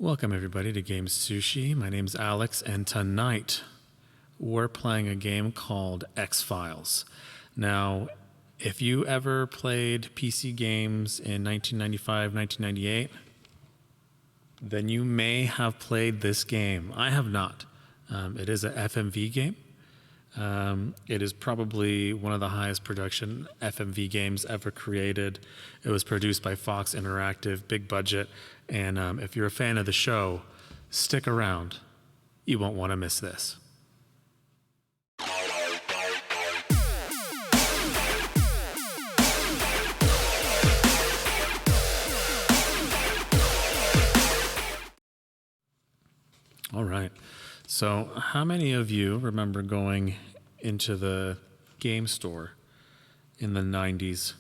Welcome everybody to GameSushi. My name's Alex, and tonight we're playing a game called X-Files. Now, if you ever played PC games in 1995, 1998, then you may have played this game. I have not. It is a FMV game. It is probably one of the highest production FMV games ever created. It was produced by Fox Interactive, big budget, and if you're a fan of the show, stick around. You won't want to miss this. All right. So how many of you remember going into the game store in the 90s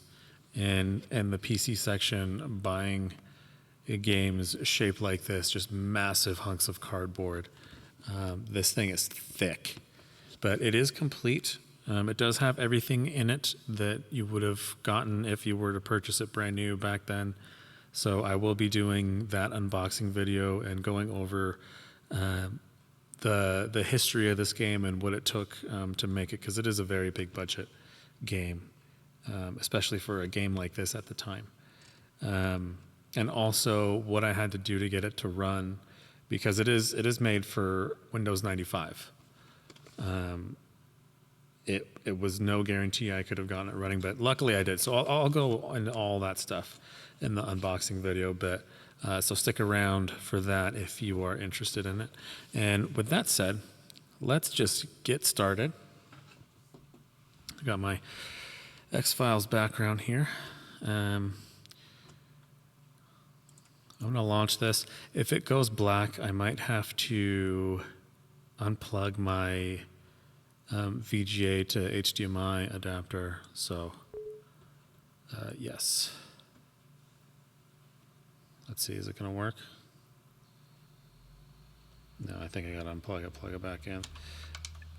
and the PC section buying games shaped like this, just massive hunks of cardboard? This thing is thick, but it is complete. It does have everything in it that you would have gotten if you were to purchase it brand new back then. So I will be doing that unboxing video and going over the history of this game and what it took to make it, because it is a very big budget game, especially for a game like this at the time. And also what I had to do to get it to run, because it is made for Windows 95. It was no guarantee I could have gotten it running, but luckily I did. So I'll go into all that stuff in the unboxing video, but so stick around for that if you are interested in it. And with that said, let's just get started. I got my X-Files background here. I'm going to launch this. If it goes black, I might have to unplug my VGA to HDMI adapter. So, yes. Let's see, is it going to work? No, I think I got to unplug it, plug it back in.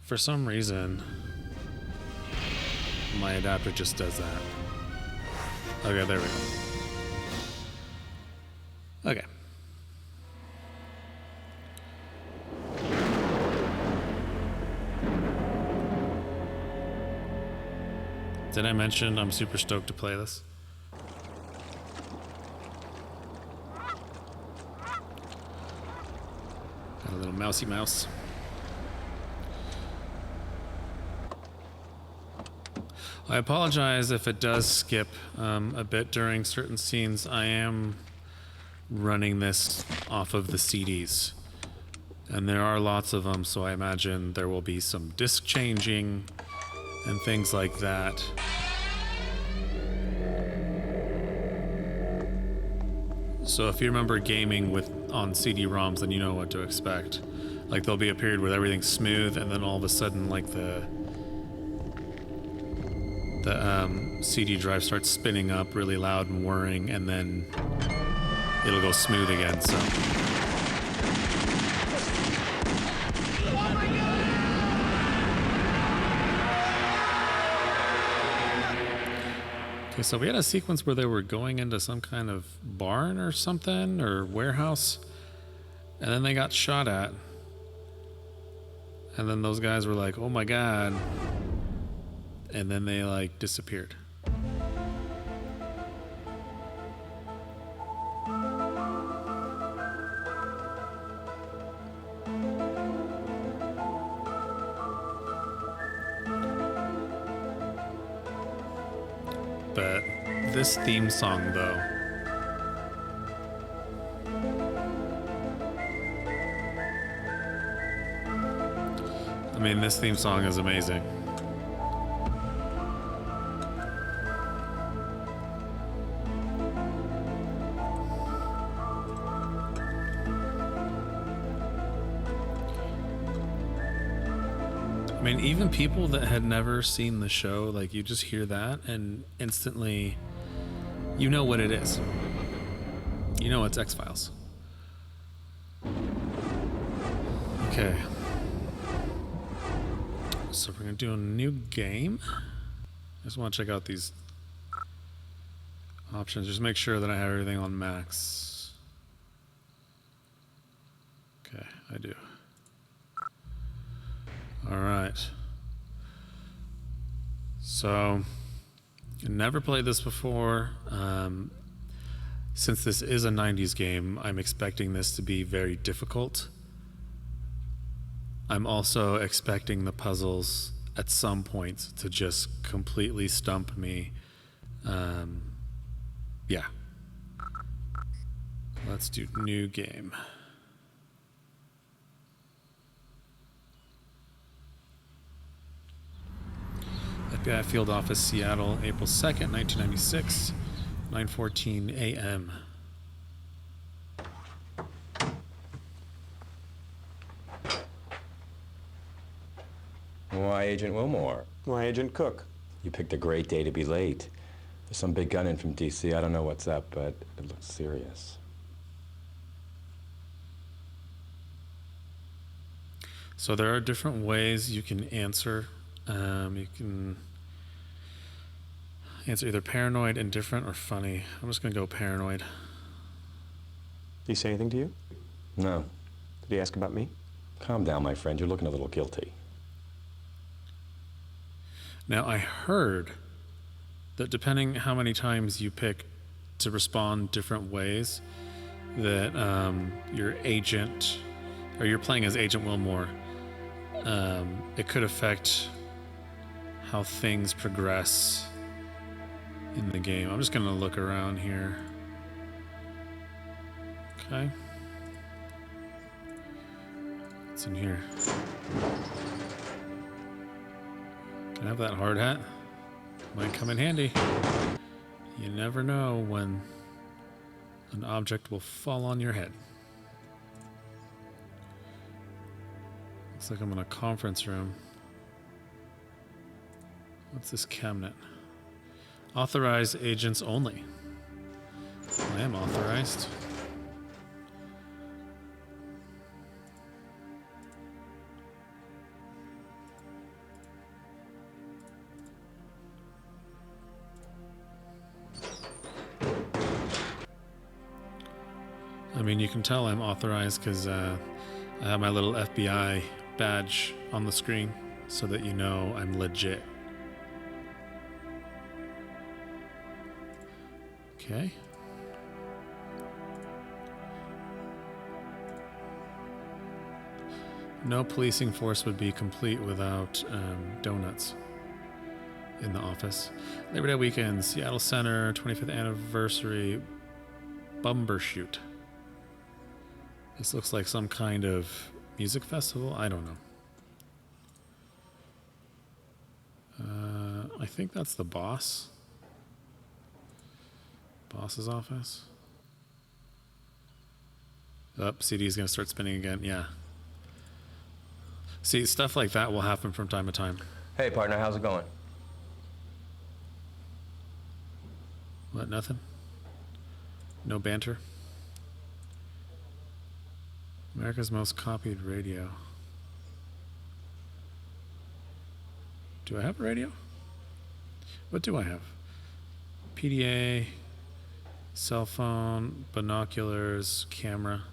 For some reason, my adapter just does that. Okay, there we go. Okay. Did I mention I'm super stoked to play this? Got a little mousy mouse. I apologize if it does skip a bit during certain scenes. I am running this off of the CDs, and there are lots of them, so I imagine there will be some disc changing and things like that. So if you remember gaming on CD-ROMs, then you know what to expect. Like, there'll be a period where everything's smooth, and then all of a sudden, like, the CD drive starts spinning up really loud and whirring, and then it'll go smooth again. So okay, so we had a sequence where they were going into some kind of barn or something, or warehouse, and then they got shot at, and then those guys were like, oh my god, and then they like disappeared. But this theme song, though, I mean, this theme song is amazing. I mean, even people that had never seen the show, like, you just hear that and instantly you know what it is. You know it's X-Files. Okay. So we're gonna do a new game. I just want to check out these options. Just make sure that I have everything on max. I do. All right. So, never played this before. Since this is a 90s game, I'm expecting this to be very difficult. I'm also expecting the puzzles at some point to just completely stump me. Yeah. Let's do new game. FBI Field Office, Seattle, April 2nd, 1996, 9:14 a.m. Why, Agent Wilmore? Why, Agent Cook? You picked a great day to be late. There's some big gun in from D.C. I don't know what's up, but it looks serious. So there are different ways you can answer. You can answer either paranoid, indifferent, or funny. I'm just going to go paranoid. Did he say anything to you? No. Did he ask about me? Calm down, my friend. You're looking a little guilty. Now, I heard that depending how many times you pick to respond different ways, that your agent, or you're playing as Agent Wilmore, it could affect how things progress in the game. I'm just going to look around here. Okay. What's in here? Can I have that hard hat? Might come in handy. You never know when an object will fall on your head. Looks like I'm in a conference room. What's this cabinet? Authorized agents only. I am authorized. I mean, you can tell I'm authorized because I have my little FBI badge on the screen so that you know I'm legit. Okay. No policing force would be complete without donuts in the office. Labor Day weekend, Seattle Center, 25th anniversary Bumbershoot. This looks like some kind of music festival. I don't know. I think that's the boss. Boss's office. Oh, CD is going to start spinning again. Yeah. See, stuff like that will happen from time to time. Hey, partner, how's it going? What, nothing? No banter? America's most copied radio. Do I have a radio? What do I have? PDA, cell phone, binoculars, camera,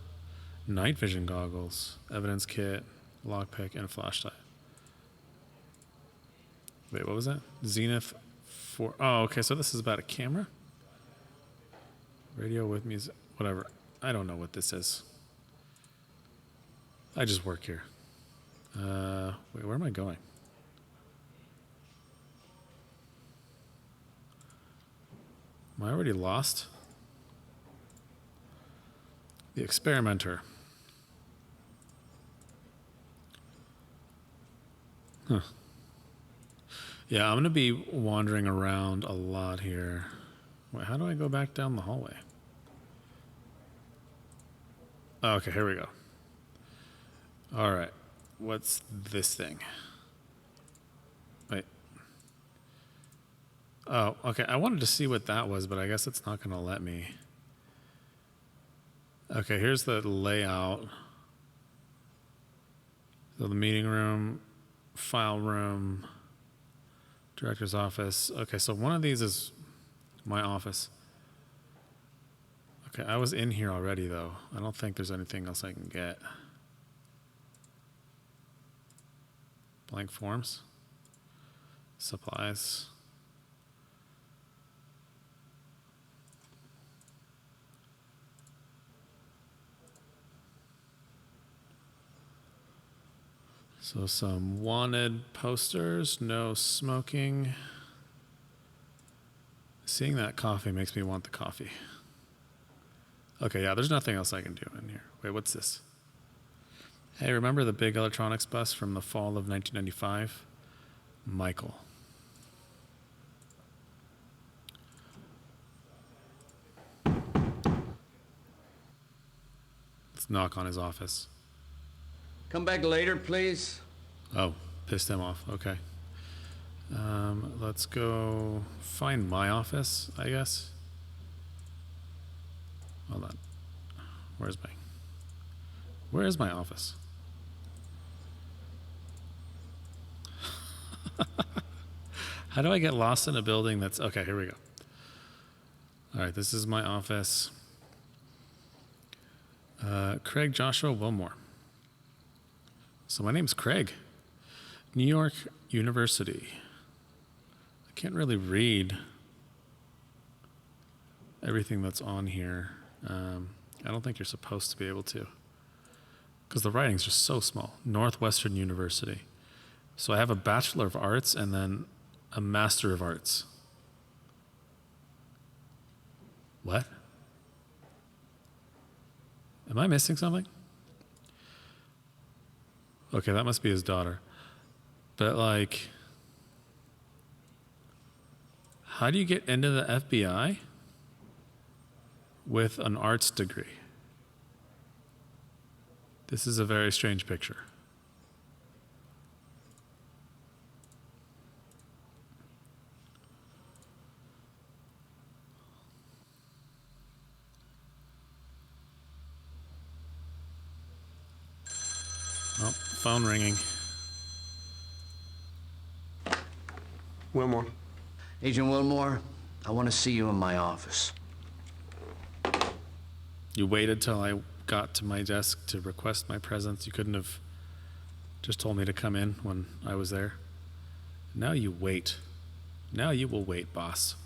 night vision goggles, evidence kit, lockpick, and a flashlight. Wait, what was that? Zenith 4. Oh, okay, so this is about a camera? Radio with music, whatever. I don't know what this is. I just work here. Wait, where am I going? Am I already lost? The experimenter. Huh. Yeah, I'm going to be wandering around a lot here. Wait, how do I go back down the hallway? Oh, okay, here we go. All right. What's this thing? Wait. Oh, okay. I wanted to see what that was, but I guess it's not going to let me. Okay, here's the layout. So the meeting room, file room, director's office. Okay, so one of these is my office. Okay, I was in here already, though. I don't think there's anything else I can get. Blank forms. Supplies. So some wanted posters, no smoking. Seeing that coffee makes me want the coffee. Okay, yeah, there's nothing else I can do in here. Wait, what's this? Hey, remember the big electronics bust from the fall of 1995? Michael. Let's knock on his office. Come back later, please. Oh, pissed him off. Okay. Let's go find my office, I guess. Hold on. Where is my office? How do I get lost in a building that's... Okay, here we go. All right, this is my office. Craig Joshua Wilmore. So my name's Craig. New York University. I can't really read everything that's on here. I don't think you're supposed to be able to, because the writing's just so small. Northwestern University. So I have a Bachelor of Arts and then a Master of Arts. What? Am I missing something? Okay, that must be his daughter. But like, how do you get into the FBI with an arts degree? This is a very strange picture. Oh, phone ringing. Wilmore. Agent Wilmore, I want to see you in my office. You waited till I got to my desk to request my presence. You couldn't have just told me to come in when I was there. Now you wait. Now you will wait, boss.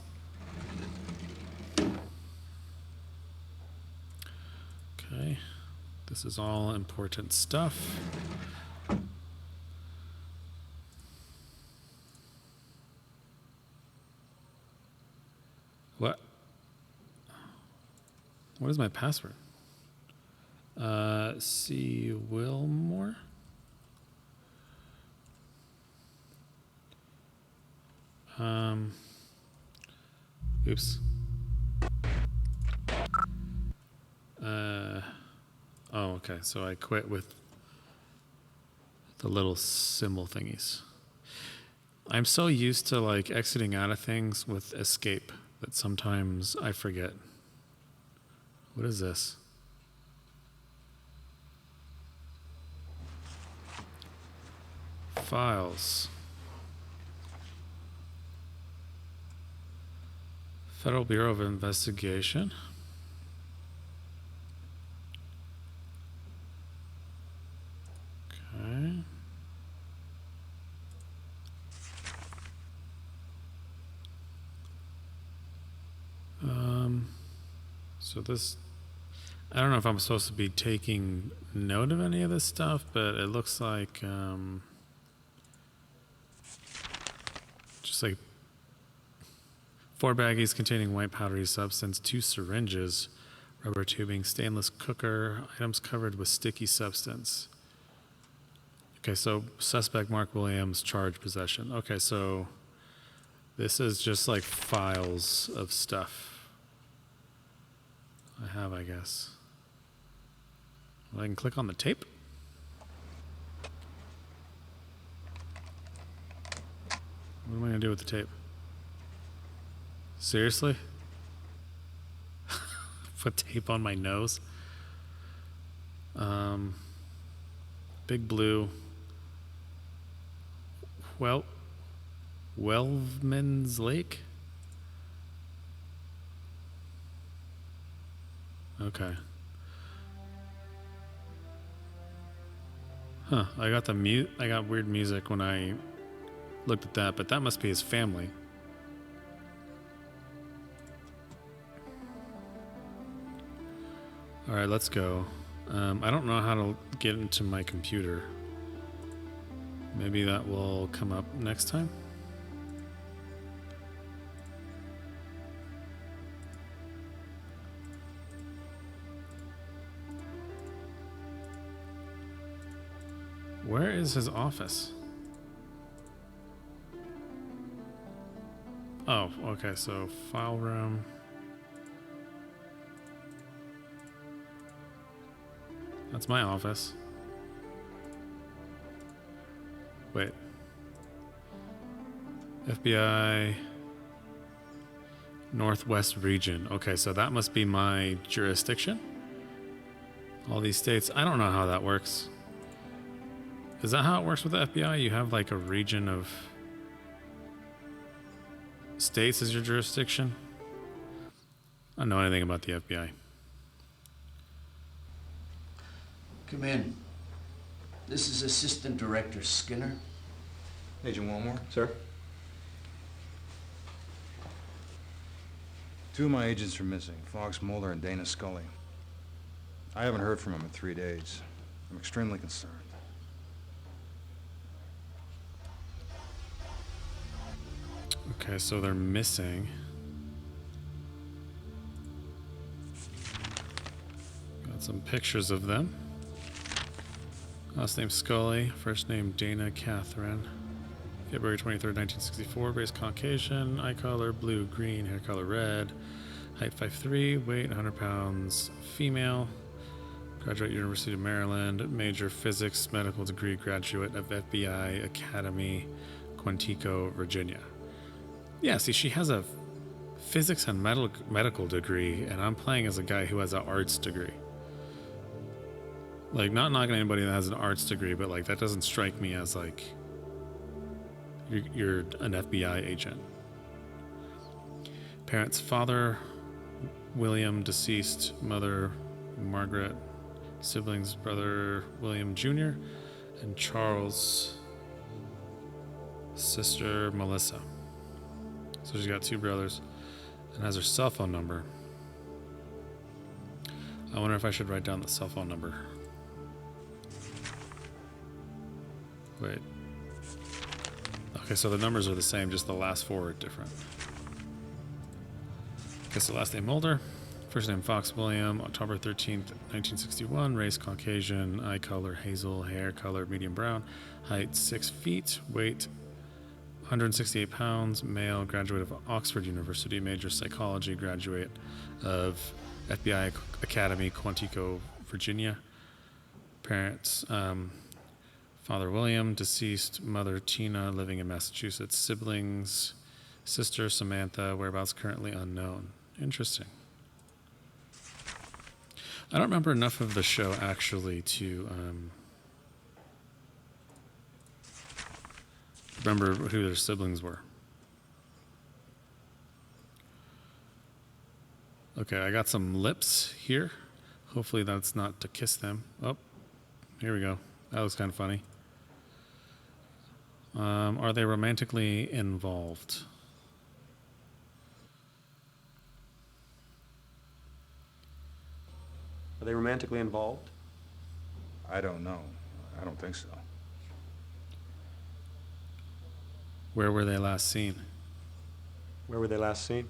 Okay. This is all important stuff. What? What is my password? C. Wilmore? Oops. Oh, okay. So I quit with the little symbol thingies. I'm so used to like exiting out of things with escape that sometimes I forget. What is this? Files. Federal Bureau of Investigation. Okay. So this, I don't know if I'm supposed to be taking note of any of this stuff, but it looks like just like 4 baggies containing white powdery substance, 2 syringes, rubber tubing, stainless cooker, items covered with sticky substance. Okay, so suspect Mark Williams, charged possession. Okay, so this is just like files of stuff I have, I guess. Well, I can click on the tape. What am I going to do with the tape? Seriously? Put tape on my nose? Big Blue. Well, Wellman's Lake? Okay. Huh, I got weird music when I looked at that, but that must be his family. All right, let's go. I don't know how to get into my computer. Maybe that will come up next time. Where is his office? Oh, okay, so file room. That's my office. Wait. FBI Northwest region. Okay, so that must be my jurisdiction. All these states. I don't know how that works. Is that how it works with the FBI? You have like a region of states as your jurisdiction? I don't know anything about the FBI. Come in. This is Assistant Director Skinner. Agent Wilmore? Sir? Two of my agents are missing, Fox Mulder and Dana Scully. I haven't heard from them in 3 days. I'm extremely concerned. Okay, so they're missing. Got some pictures of them. Last name Scully, first name Dana Catherine. February 23rd, 1964, race Caucasian, eye color blue, green, hair color red, height 5'3", weight 100 pounds, female, graduate University of Maryland, major physics, medical degree, graduate of FBI Academy, Quantico, Virginia. Yeah, see, she has a physics and medical degree, and I'm playing as a guy who has an arts degree. Like, not knocking anybody that has an arts degree, but like that doesn't strike me as like you're an FBI agent. Parents: father William, deceased; mother Margaret; siblings: brother William Jr. and Charles; sister Melissa. So she's got two brothers and has her cell phone number. I wonder if I should write down the cell phone number. Wait. Okay, so the numbers are the same, just the last four are different. Okay, so last name Mulder, first name Fox William, October 13th, 1961, race Caucasian, eye color hazel, hair color medium brown, height 6 feet, weight 168 pounds, male, graduate of Oxford University, major psychology, graduate of FBI Academy, Quantico, Virginia. Parents: father William, deceased; mother Tina, living in Massachusetts; siblings: sister Samantha, whereabouts currently unknown. Interesting. I don't remember enough of the show actually to remember who their siblings were. Okay, I got some lips here. Hopefully that's not to kiss them. Oh, here we go. That looks kind of funny. Are they romantically involved? Are they romantically involved? I don't know. I don't think so. Where were they last seen? Where were they last seen?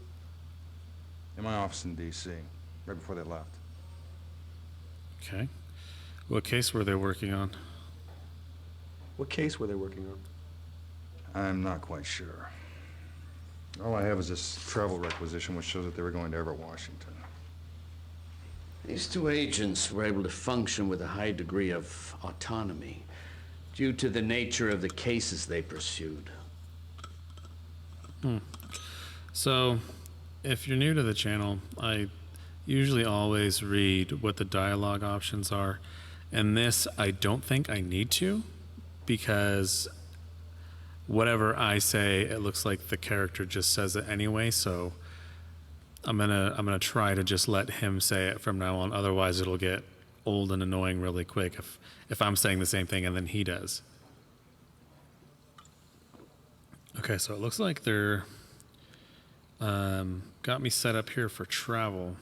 In my office in D.C., right before they left. Okay. What case were they working on? What case were they working on? I'm not quite sure. All I have is this travel requisition which shows that they were going to Everett, Washington. These two agents were able to function with a high degree of autonomy due to the nature of the cases they pursued. So, if you're new to the channel, I usually always read what the dialogue options are. And this, I don't think I need to, because whatever I say, it looks like the character just says it anyway. So I'm gonna try to just let him say it from now on. Otherwise, it'll get old and annoying really quick if I'm saying the same thing and then he does. Okay, so it looks like they're got me set up here for travel.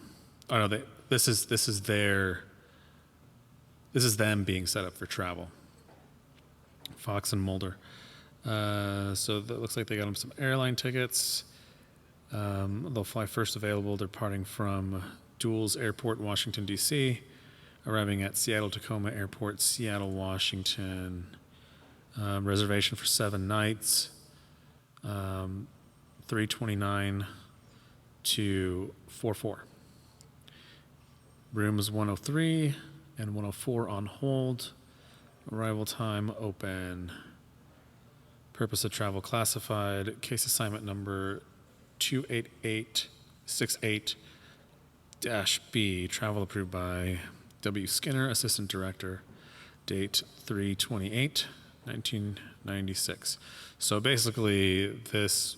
Oh no, this is them being set up for travel. Fox and Mulder. So that looks like they got them some airline tickets. They'll fly first available, departing from Dulles Airport, Washington, D.C., arriving at Seattle Tacoma Airport, Seattle, Washington. Reservation for 7 nights, 329 to 44. Rooms 103 and 104 on hold. Arrival time open. Purpose of travel classified. Case assignment number 28868-B. Travel approved by W. Skinner, Assistant Director. Date 3/28/1996. So basically, this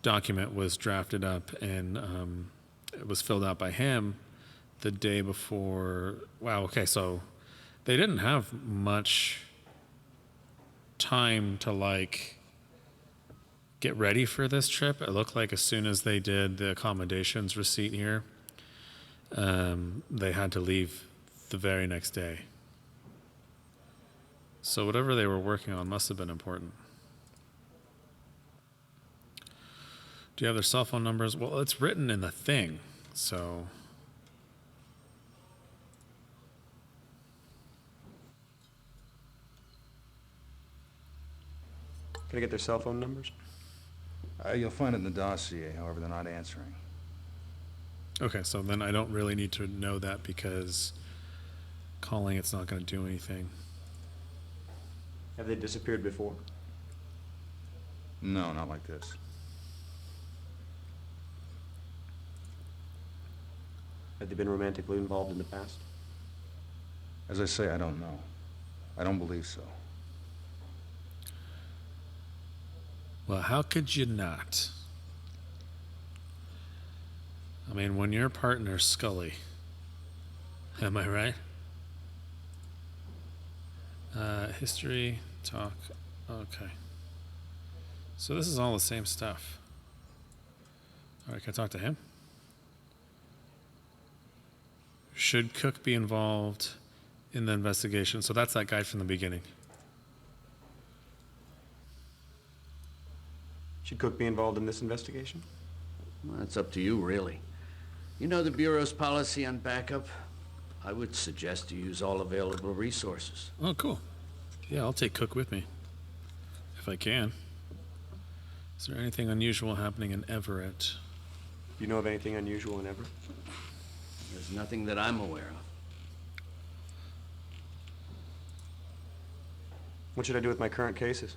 document was drafted up and it was filled out by him the day before. Wow, okay, so they didn't have much time to like get ready for this trip. It looked like as soon as they did the accommodations receipt here, they had to leave the very next day. So whatever they were working on must have been important. Do you have their cell phone numbers? Well, it's written in the thing, so. Can I get their cell phone numbers? You'll find it in the dossier, however, they're not answering. Okay, so then I don't really need to know that because calling it's not going to do anything. Have they disappeared before? No, not like this. Have they been romantically involved in the past? As I say, I don't know. I don't believe so. Well, how could you not? I mean, when your partner's Scully, am I right? History, talk, okay. So this is all the same stuff. All right, can I talk to him? Should Cook be involved in the investigation? So that's that guy from the beginning. Should Cook be involved in this investigation? Well, that's up to you, really. You know the Bureau's policy on backup? I would suggest you use all available resources. Oh, cool. Yeah, I'll take Cook with me. If I can. Is there anything unusual happening in Everett? Do you know of anything unusual in Everett? There's nothing that I'm aware of. What should I do with my current cases?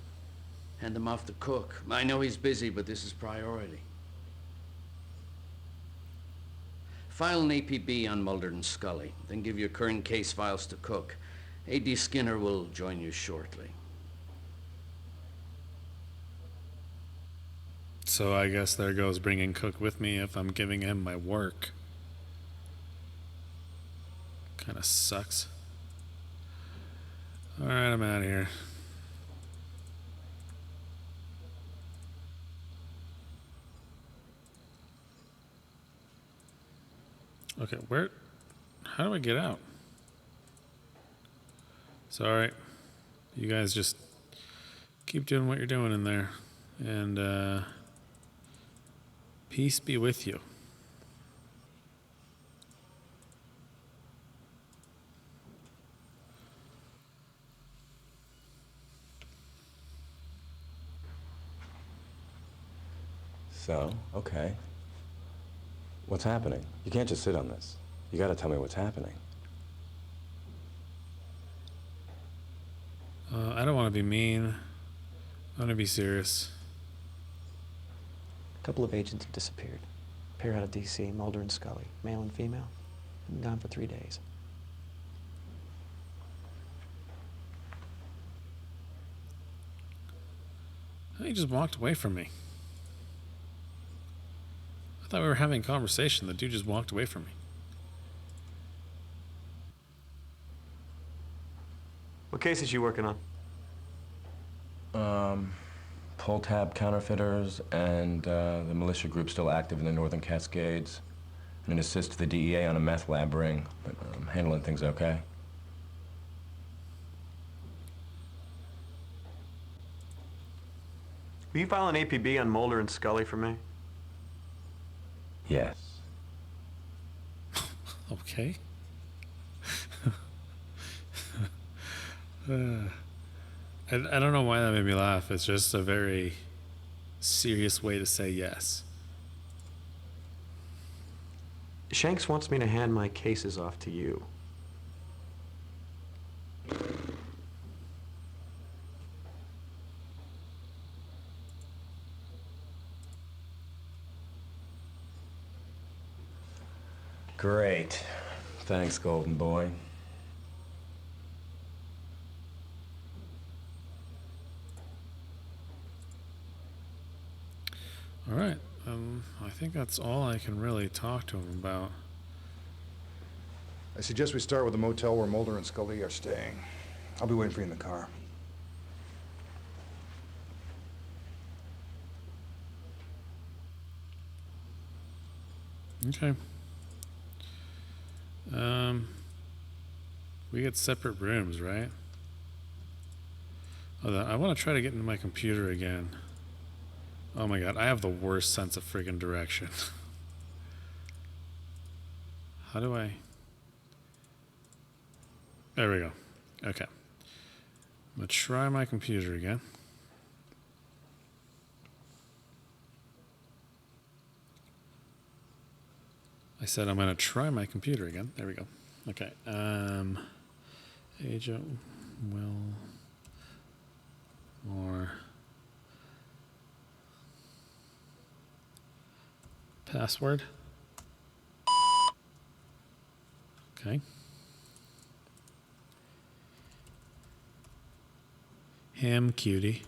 Hand them off to Cook. I know he's busy, but this is priority. File an APB on Mulder and Scully, then give your current case files to Cook. A.D. Skinner will join you shortly. So I guess there goes bringing Cook with me if I'm giving him my work. Kind of sucks. All right, I'm out of here. Okay, how do I get out? It's all right. You guys just keep doing what you're doing in there. And peace be with you. So, okay. What's happening? You can't just sit on this. You gotta tell me what's happening. I don't want to be mean. I want to be serious. A couple of agents have disappeared. A pair out of D.C., Mulder and Scully, male and female. Been gone for 3 days. He just walked away from me. I thought we were having a conversation. The dude just walked away from me. What case is you working on? Pull tab counterfeiters and the militia group still active in the Northern Cascades. And an assist to the DEA on a meth lab ring, but handling things okay. Will you file an APB on Mulder and Scully for me? Yes. Okay. I don't know why that made me laugh. It's just a very serious way to say yes. Shanks wants me to hand my cases off to you. Great. Thanks, Golden Boy. All right. I think that's all I can really talk to him about. I suggest we start with the motel where Mulder and Scully are staying. I'll be waiting for you in the car. Okay. We get separate rooms, right? Oh, I want to try to get into my computer again. Oh my god, I have the worst sense of friggin' direction. How do I... There we go. Okay. I'm gonna try my computer again. I said I'm gonna try my computer again. There we go. Okay. Agent Will or password. Okay. Ham cutie.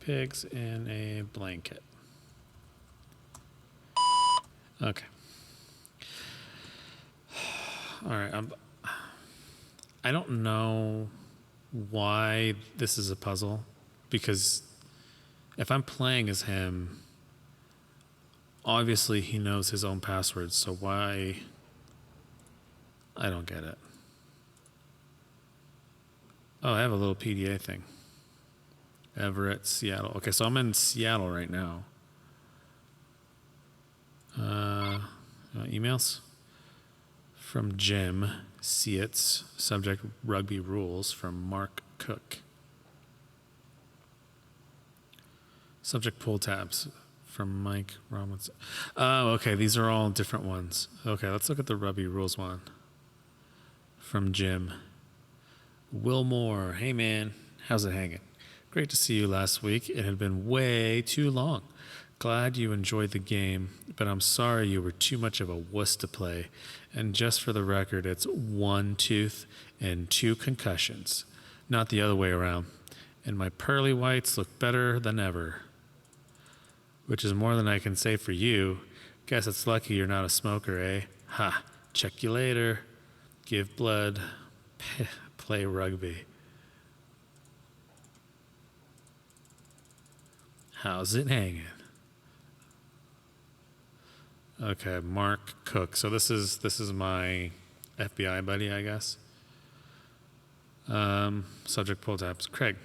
Pigs in a blanket. Okay. All right. I don't know why this is a puzzle, because if I'm playing as him, obviously he knows his own passwords, so why? I don't get it. Oh, I have a little PDA thing. Everett, Seattle. Okay, so I'm in Seattle right now. Emails from Jim Seitz. Subject rugby rules from Mark Cook. Subject pull tabs from Mike Robinson. Oh, okay. These are all different ones. Okay, let's look at the rugby rules one from Jim. Wilmore. Hey man, how's it hanging? Great to see you last week. It had been way too long. Glad you enjoyed the game, but I'm sorry you were too much of a wuss to play. And just for the record, it's 1 tooth and 2 concussions, not the other way around. And my pearly whites look better than ever, which is more than I can say for you. Guess it's lucky you're not a smoker, eh? Ha, check you later. Give blood, play rugby. How's it hanging? Okay, Mark Cook. So this is my FBI buddy, I guess. Subject pull tabs. Craig,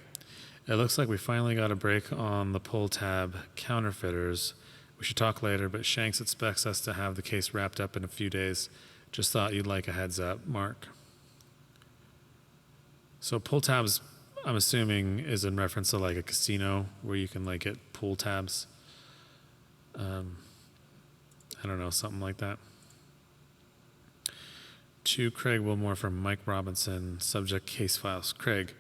it looks like we finally got a break on the pull tab counterfeiters. We should talk later, but Shanks expects us to have the case wrapped up in a few days. Just thought you'd like a heads up, Mark. So pull tabs, I'm assuming, is in reference to like a casino where you can like get pull tabs. I don't know, something like that. To Craig Wilmore from Mike Robinson, subject case files. Craig,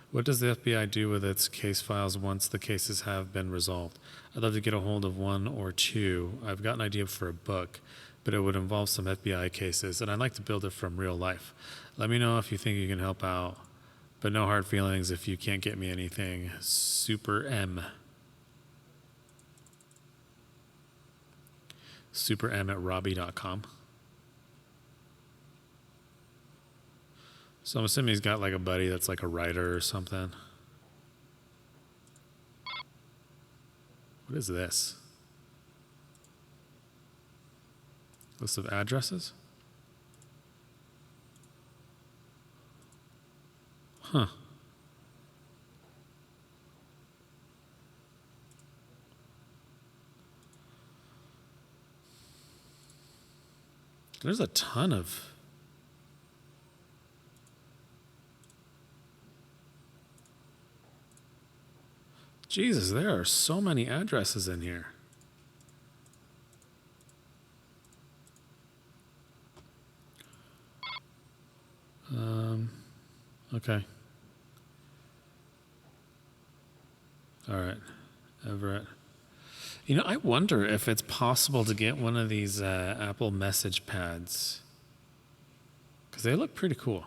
what does the FBI do with its case files once the cases have been resolved? I'd love to get a hold of 1 or 2. I've got an idea for a book, but it would involve some FBI cases, and I'd like to build it from real life. Let me know if you think you can help out, but no hard feelings if you can't get me anything. Super M. superm@robbie.com. So I'm assuming he's got like a buddy that's like a writer or something. What is this? List of addresses? Huh. There's a ton of... Jesus, there are so many addresses in here. Okay. All right, Everett. You know, I wonder if it's possible to get one of these Apple message pads, because they look pretty cool.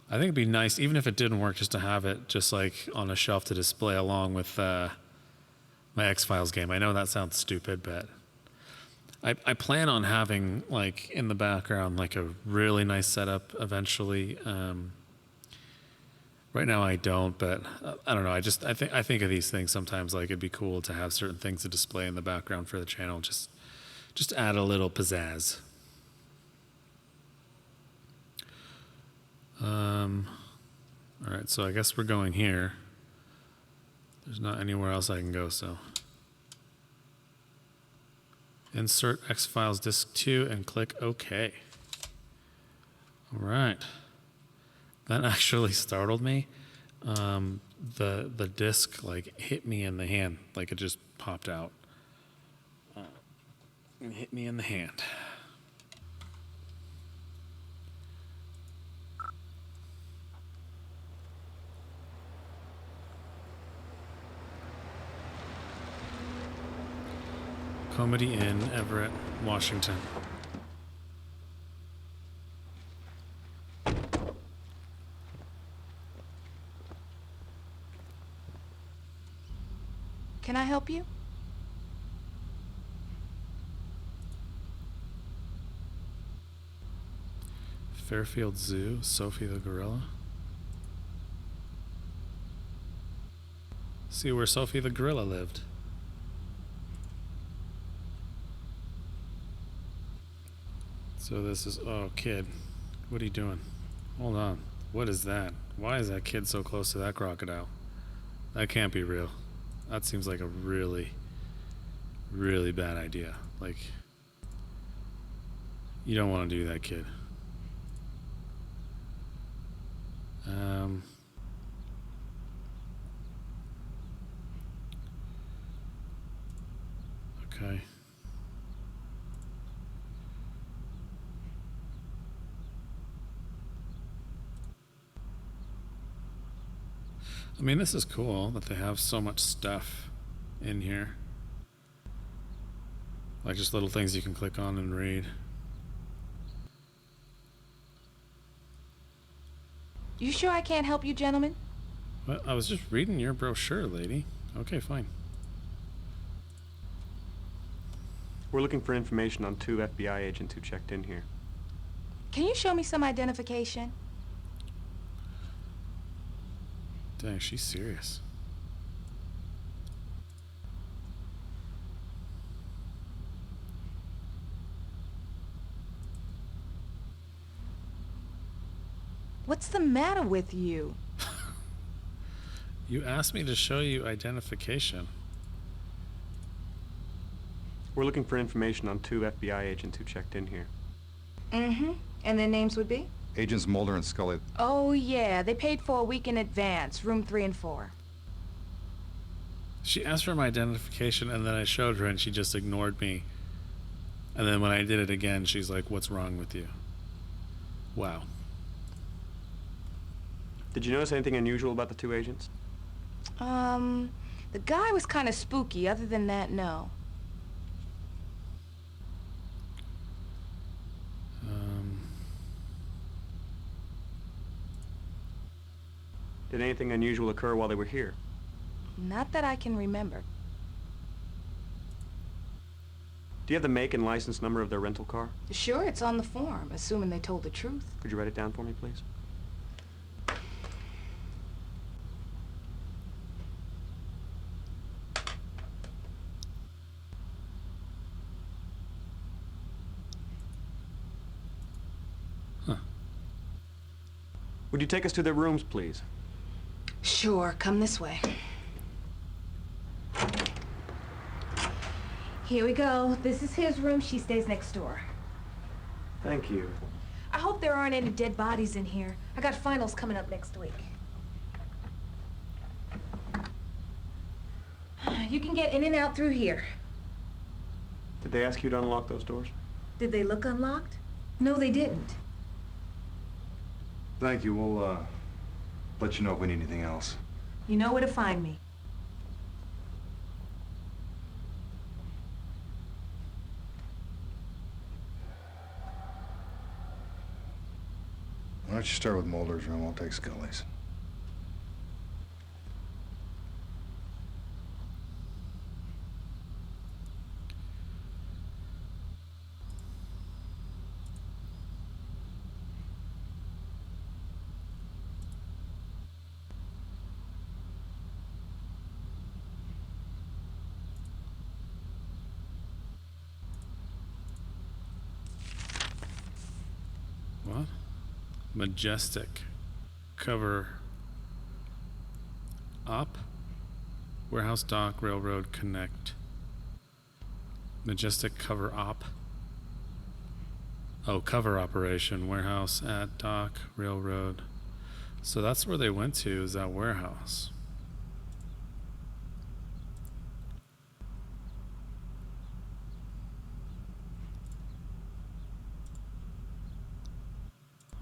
I think it'd be nice, even if it didn't work, just to have it just like on a shelf to display along with my X-Files game. I know that sounds stupid, but I plan on having like in the background like a really nice setup eventually. Right now I don't, but I don't know. I think of these things sometimes, like it'd be cool to have certain things to display in the background for the channel, just add a little pizzazz. All right, so I guess we're going here. There's not anywhere else I can go, so. Insert X-Files Disk 2 and click OK. All right. That actually startled me. The disc like hit me in the hand, like it just popped out. It hit me in the hand. Comedy Inn, Everett, Washington. Can I help you? Fairfield Zoo, Sophie the gorilla. See where Sophie the gorilla lived. So this is, oh kid, what are you doing? Hold on, what is that? Why is that kid so close to that crocodile? That can't be real. That seems like a really, really bad idea. Like, you don't want to do that, kid. Okay. I mean, this is cool that they have so much stuff in here. Like just little things you can click on and read. You sure I can't help you, gentlemen? Well, I was just reading your brochure, lady. Okay, fine. We're looking for information on 2 FBI agents who checked in here. Can you show me some identification? Dang, she's serious. What's the matter with you? You asked me to show you identification. We're looking for information on 2 FBI agents who checked in here. Mm-hmm. And their names would be? Agents Mulder and Scully. Oh, yeah. They paid for a week in advance, room 3 and 4. She asked for my identification, and then I showed her, and she just ignored me. And then when I did it again, she's like, "What's wrong with you?" Wow. Did you notice anything unusual about the 2 agents? The guy was kind of spooky. Other than that, no. Did anything unusual occur while they were here? Not that I can remember. Do you have the make and license number of their rental car? Sure, it's on the form, assuming they told the truth. Could you write it down for me, please? Would you take us to their rooms, please? Sure, come this way. Here we go. This is his room. She stays next door. Thank you. I hope there aren't any dead bodies in here. I got finals coming up next week. You can get in and out through here. Did they ask you to unlock those doors? Did they look unlocked? No, they didn't. Thank you. We'll, let you know if we need anything else. You know where to find me. Why don't you start with Mulder's room? I'll take Scully's. What? Majestic. Cover up. Warehouse dock, railroad connect. Majestic cover op. Oh, cover operation. Warehouse at dock, railroad. So that's where they went to, is that warehouse.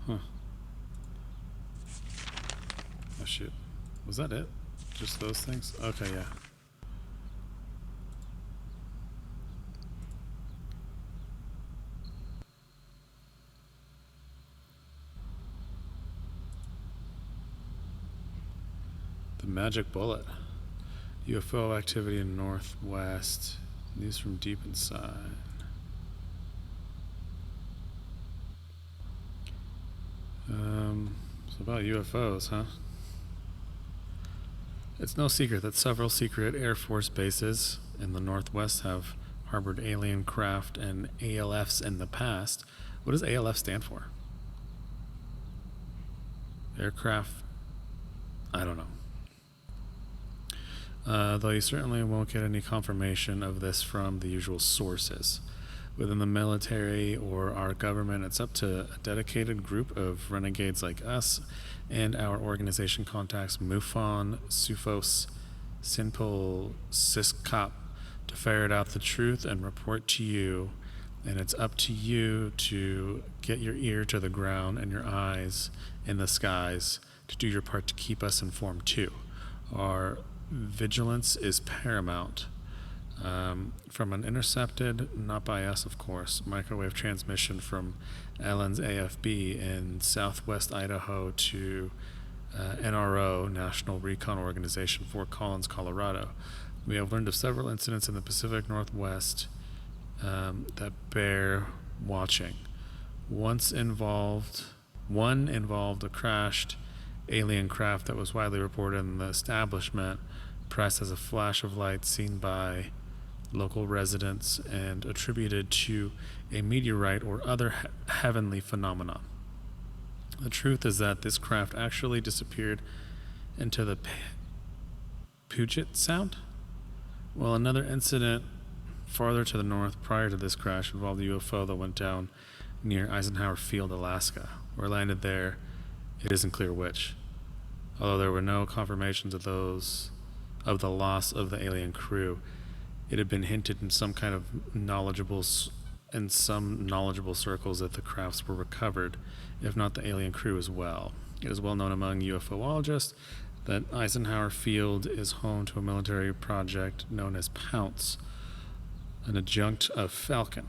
Huh. Oh shoot. Was that it? Just those things? Okay, yeah. The magic bullet. UFO activity in northwest. News from deep inside. It's about UFOs, huh? It's no secret that several secret Air Force bases in the Northwest have harbored alien craft and ALFs in the past. What does ALF stand for? Aircraft? I don't know. Though you certainly won't get any confirmation of this from the usual sources. Within the military or our government, it's up to a dedicated group of renegades like us and our organization contacts MUFON, SUFOS, Sinpol, Siskop to ferret out the truth and report to you. And it's up to you to get your ear to the ground and your eyes in the skies to do your part to keep us informed too. Our vigilance is paramount. From an intercepted, not by us of course, microwave transmission from Allen's AFB in southwest Idaho to NRO, National Recon Organization, Fort Collins, Colorado. We have learned of several incidents in the Pacific Northwest that bear watching. One involved a crashed alien craft that was widely reported in the establishment press as a flash of light seen by local residents and attributed to a meteorite or other heavenly phenomenon. The truth is that this craft actually disappeared into the Puget Sound, while another incident farther to the north prior to this crash involved a UFO that went down near Eisenhower Field, Alaska, or landed there. It isn't clear which, although there were no confirmations of the loss of the alien crew. It had been hinted in some knowledgeable circles that the crafts were recovered, if not the alien crew as well. It is well known among UFOologists that Eisenhower Field is home to a military project known as Pounce, an adjunct of Falcon,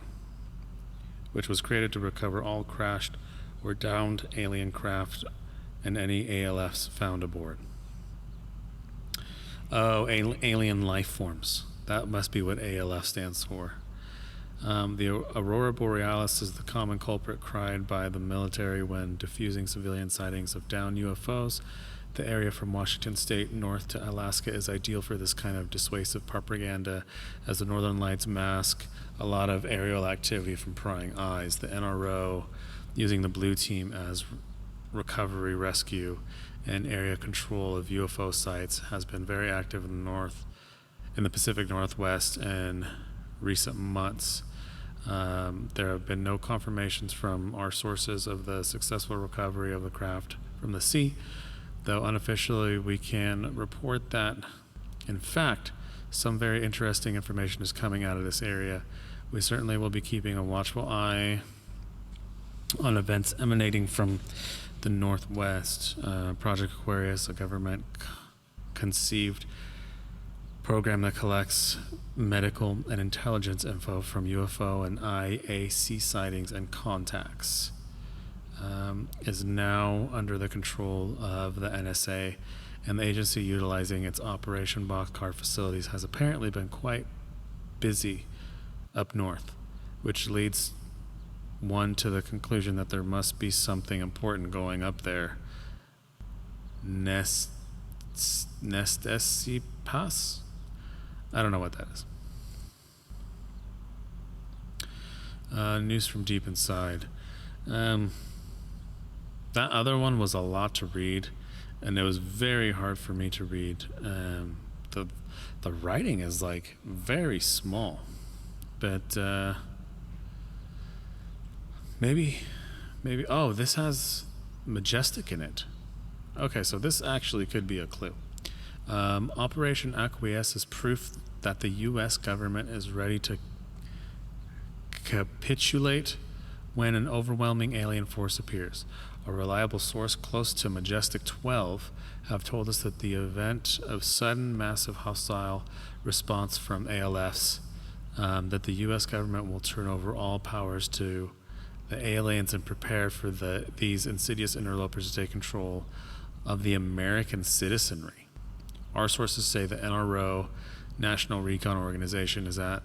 which was created to recover all crashed or downed alien craft and any ALFs found aboard. Oh, alien life forms. That must be what ALF stands for. The aurora borealis is the common culprit cried by the military when diffusing civilian sightings of downed UFOs. The area from Washington State north to Alaska is ideal for this kind of dissuasive propaganda, as the northern lights mask a lot of aerial activity from prying eyes. The NRO, using the blue team as recovery, rescue, and area control of UFO sites, has been very active in the Pacific Northwest in recent months. There have been no confirmations from our sources of the successful recovery of the craft from the sea, though unofficially we can report that, in fact, some very interesting information is coming out of this area. We certainly will be keeping a watchful eye on events emanating from the Northwest. Project Aquarius, a government-conceived program that collects medical and intelligence info from UFO and IAC sightings and contacts, is now under the control of the NSA, and the agency, utilizing its Operation Boxcar facilities, has apparently been quite busy up north, which leads one to the conclusion that there must be something important going up there. Nestesipas? I don't know what that is. News from deep inside. That other one was a lot to read, and it was very hard for me to read. The writing is like very small, but maybe. Oh, this has Majestic in it. Okay, so this actually could be a clue. Operation Acquiesce is proof that the U.S. government is ready to capitulate when an overwhelming alien force appears. A reliable source close to Majestic 12 have told us that the event of sudden, massive hostile response from ALFs, that the U.S. government will turn over all powers to the aliens and prepare for these insidious interlopers to take control of the American citizenry. Our sources say the NRO, National Recon Organization, is at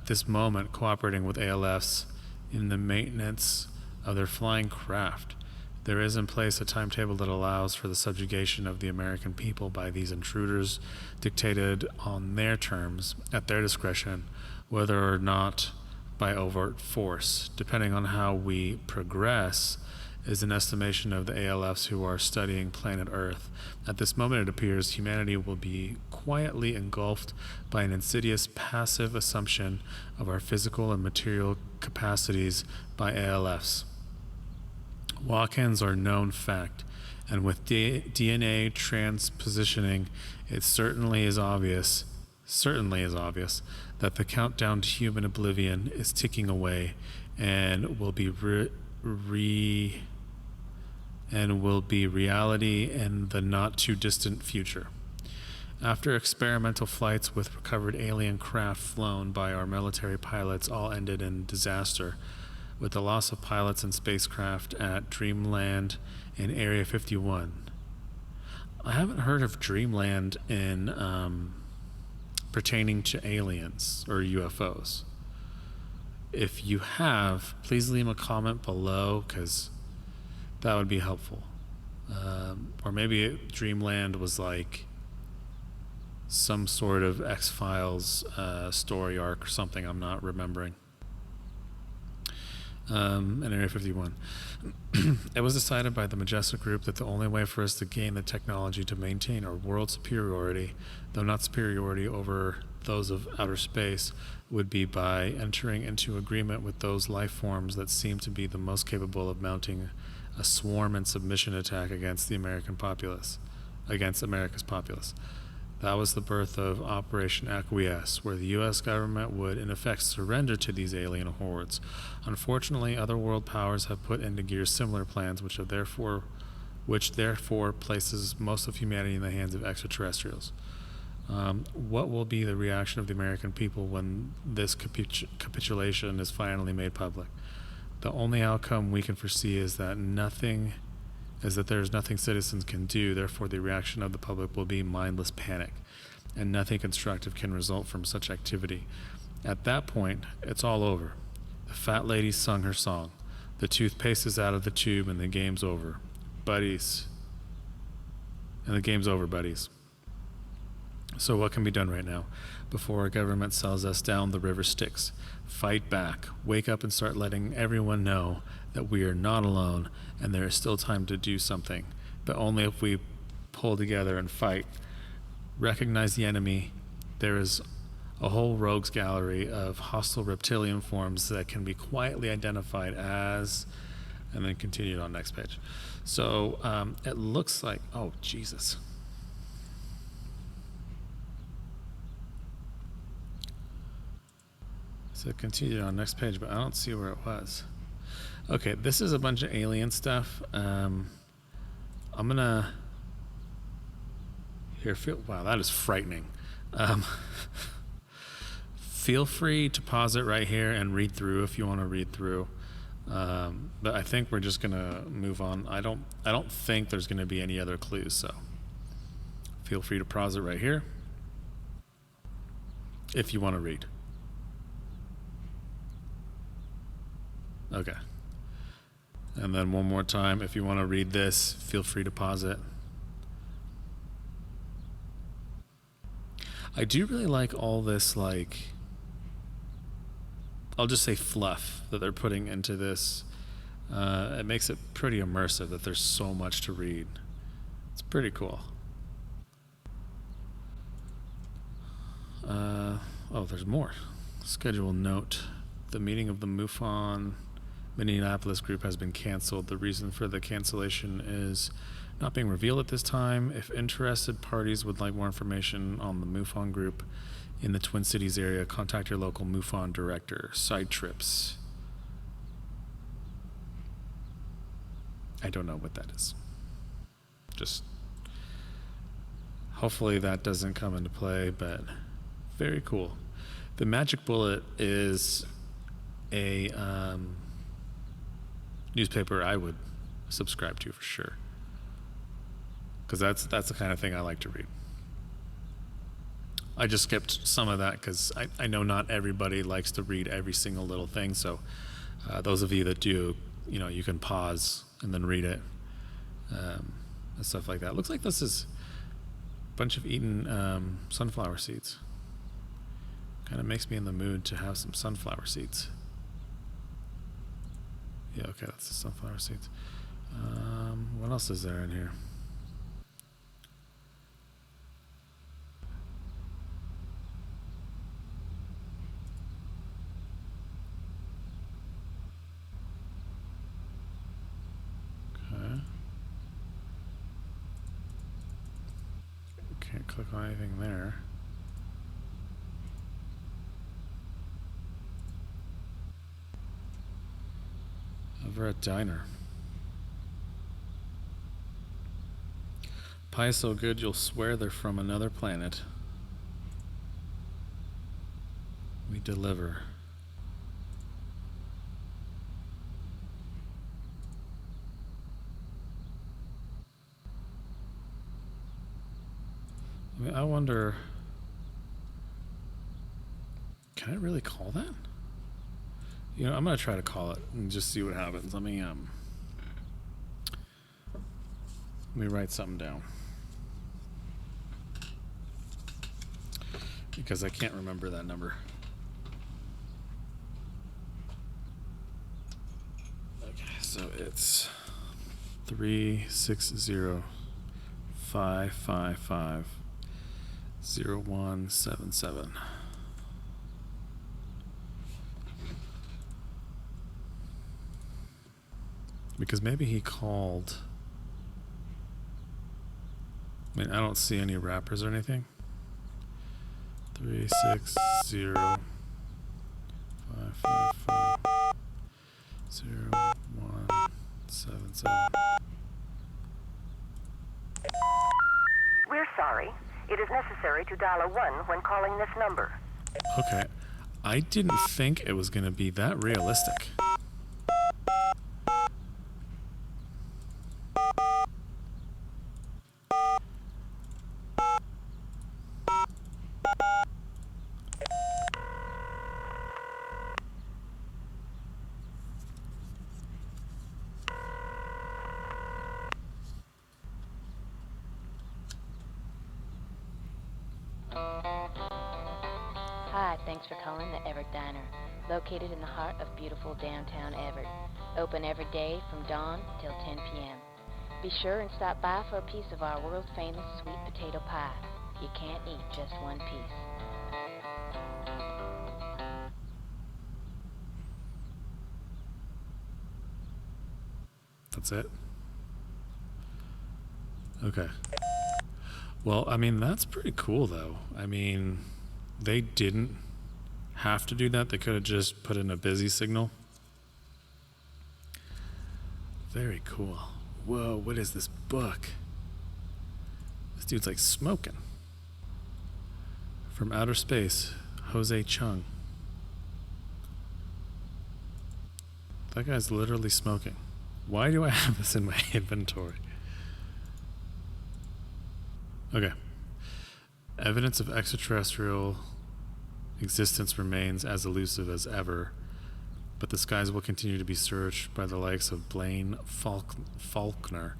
this moment cooperating with ALFs in the maintenance of their flying craft. There is in place a timetable that allows for the subjugation of the American people by these intruders, dictated on their terms, at their discretion, whether or not by overt force. Depending on how we progress, is an estimation of the ALFs who are studying planet Earth. At this moment, it appears humanity will be quietly engulfed by an insidious passive assumption of our physical and material capacities by ALFs. Walk-ins are known fact, and with DNA transpositioning, it certainly is obvious that the countdown to human oblivion is ticking away and will be reality in the not too distant future. After experimental flights with recovered alien craft flown by our military pilots all ended in disaster, with the loss of pilots and spacecraft at Dreamland in Area 51. I haven't heard of Dreamland in pertaining to aliens or UFOs. If you have, please leave a comment below, because that would be helpful. Or maybe Dreamland was like some sort of X-Files story arc or something I'm not remembering. In Area 51. It was decided by the Majestic Group that the only way for us to gain the technology to maintain our world superiority, though not superiority over those of outer space, would be by entering into agreement with those life forms that seem to be the most capable of mounting a swarm and submission attack against the American populace, against America's populace. That was the birth of Operation Acquiesce, where the U.S. government would, in effect, surrender to these alien hordes. Unfortunately, other world powers have put into gear similar plans, which therefore places most of humanity in the hands of extraterrestrials. What will be the reaction of the American people when this capitulation is finally made public? The only outcome we can foresee is that there is nothing citizens can do. Therefore, the reaction of the public will be mindless panic, and nothing constructive can result from such activity. At that point, it's all over. The fat lady sung her song. The toothpaste is out of the tube and the game's over. Buddies. And the game's over, buddies. So what can be done right now before our government sells us down the river Styx? Fight back. Wake up and start letting everyone know that we are not alone and there is still time to do something, but only if we pull together and fight. Recognize the enemy. There is a whole rogues gallery of hostile reptilian forms that can be quietly identified as, and then continued on next page. So it looks like, oh Jesus. So it continued on next page, but I don't see where it was. Okay, this is a bunch of alien stuff. I'm gonna wow, that is frightening. Feel free to pause it right here and read through if you want to read through. But I think we're just gonna move on. I don't think there's gonna be any other clues, so feel free to pause it right here if you want to read. Okay. And then one more time, if you want to read this, feel free to pause it. I do really like all this, like, I'll just say fluff that they're putting into this. It makes it pretty immersive that there's so much to read. It's pretty cool. Oh, there's more. Schedule note. The meeting of the MUFON Minneapolis group has been canceled. The reason for the cancellation is not being revealed at this time. If interested parties would like more information on the MUFON group in the Twin Cities area, contact your local MUFON director. Side trips. I don't know what that is. Just hopefully that doesn't come into play, but very cool. The magic bullet is a newspaper I would subscribe to for sure, because that's the kind of thing I like to read. I just skipped some of that because I know not everybody likes to read every single little thing, so those of you that do, you know, you can pause and then read it, and stuff like that. Looks like this is a bunch of eaten sunflower seeds. Kind of makes me in the mood to have some sunflower seeds. Yeah, okay, that's the sunflower seeds. What else is there in here? Okay. Can't click on anything there. Over at diner. Pie is so good you'll swear they're from another planet. We deliver. I mean, I wonder, can I really call that? You know, I'm gonna try to call it and just see what happens. Let me write something down, because I can't remember that number. Okay, so it's 360-555-0177. Because maybe he called. I mean, I don't see any wrappers or anything. 360-555-0177. We're sorry. It is necessary to dial a 1 when calling this number. Okay. I didn't think it was going to be that realistic. thanks for calling the Everett Diner, located in the heart of beautiful downtown Everett. Open every day from dawn till 10 p.m. Be sure and stop by for a piece of our world-famous sweet potato pie. You can't eat just one piece. That's it? Okay. Well, I mean, that's pretty cool, though. I mean, they didn't have to do that. They could have just put in a busy signal. Very cool. Whoa, what is this book? This dude's like smoking. From Outer Space, Jose Chung. That guy's literally smoking. Why do I have this in my inventory? Okay. Evidence of extraterrestrial existence remains as elusive as ever, but the skies will continue to be searched by the likes of Blaine Faulkner,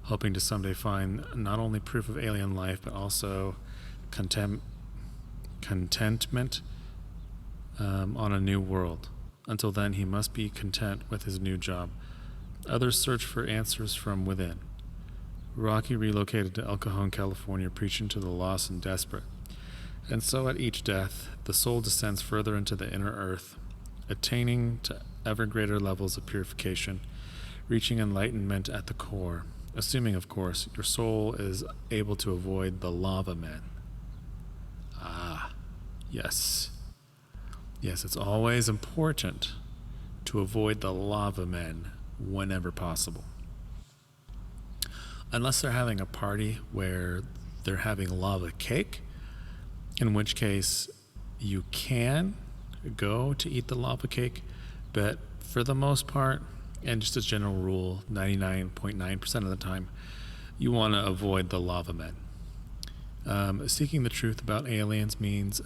hoping to someday find not only proof of alien life, but also contentment on a new world. Until then, he must be content with his new job. Others search for answers from within. Rocky relocated to El Cajon, California, preaching to the lost and desperate. And so at each death, the soul descends further into the inner earth, attaining to ever greater levels of purification, reaching enlightenment at the core, assuming, of course, your soul is able to avoid the lava men. Ah, yes. Yes, it's always important to avoid the lava men whenever possible. Unless they're having a party where they're having lava cake, in which case you can go to eat the lava cake, but for the most part, and just as general rule, 99.9% of the time, you want to avoid the lava men. Seeking the truth about aliens means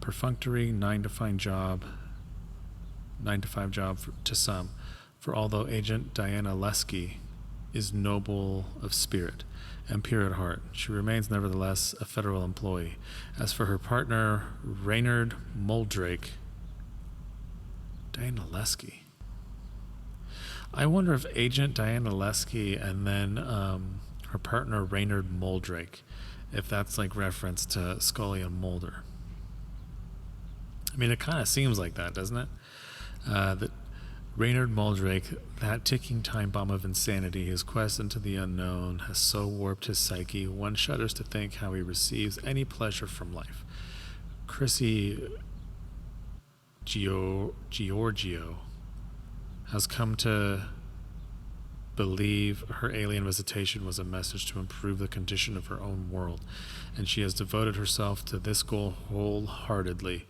perfunctory 9-to-5 job to some. For although Agent Diana Lesky is noble of spirit and pure at heart, she remains nevertheless a federal employee. As for her partner, Raynard Moldrake, Diana Lesky. I wonder if Agent Diana Lesky and then her partner Raynard Moldrake, if that's like reference to Scully and Mulder. I mean, it kind of seems like that, doesn't it? That Raynard Moldrake, that ticking time bomb of insanity, his quest into the unknown, has so warped his psyche, one shudders to think how he receives any pleasure from life. Chrissy Giorgio has come to believe her alien visitation was a message to improve the condition of her own world, and she has devoted herself to this goal wholeheartedly.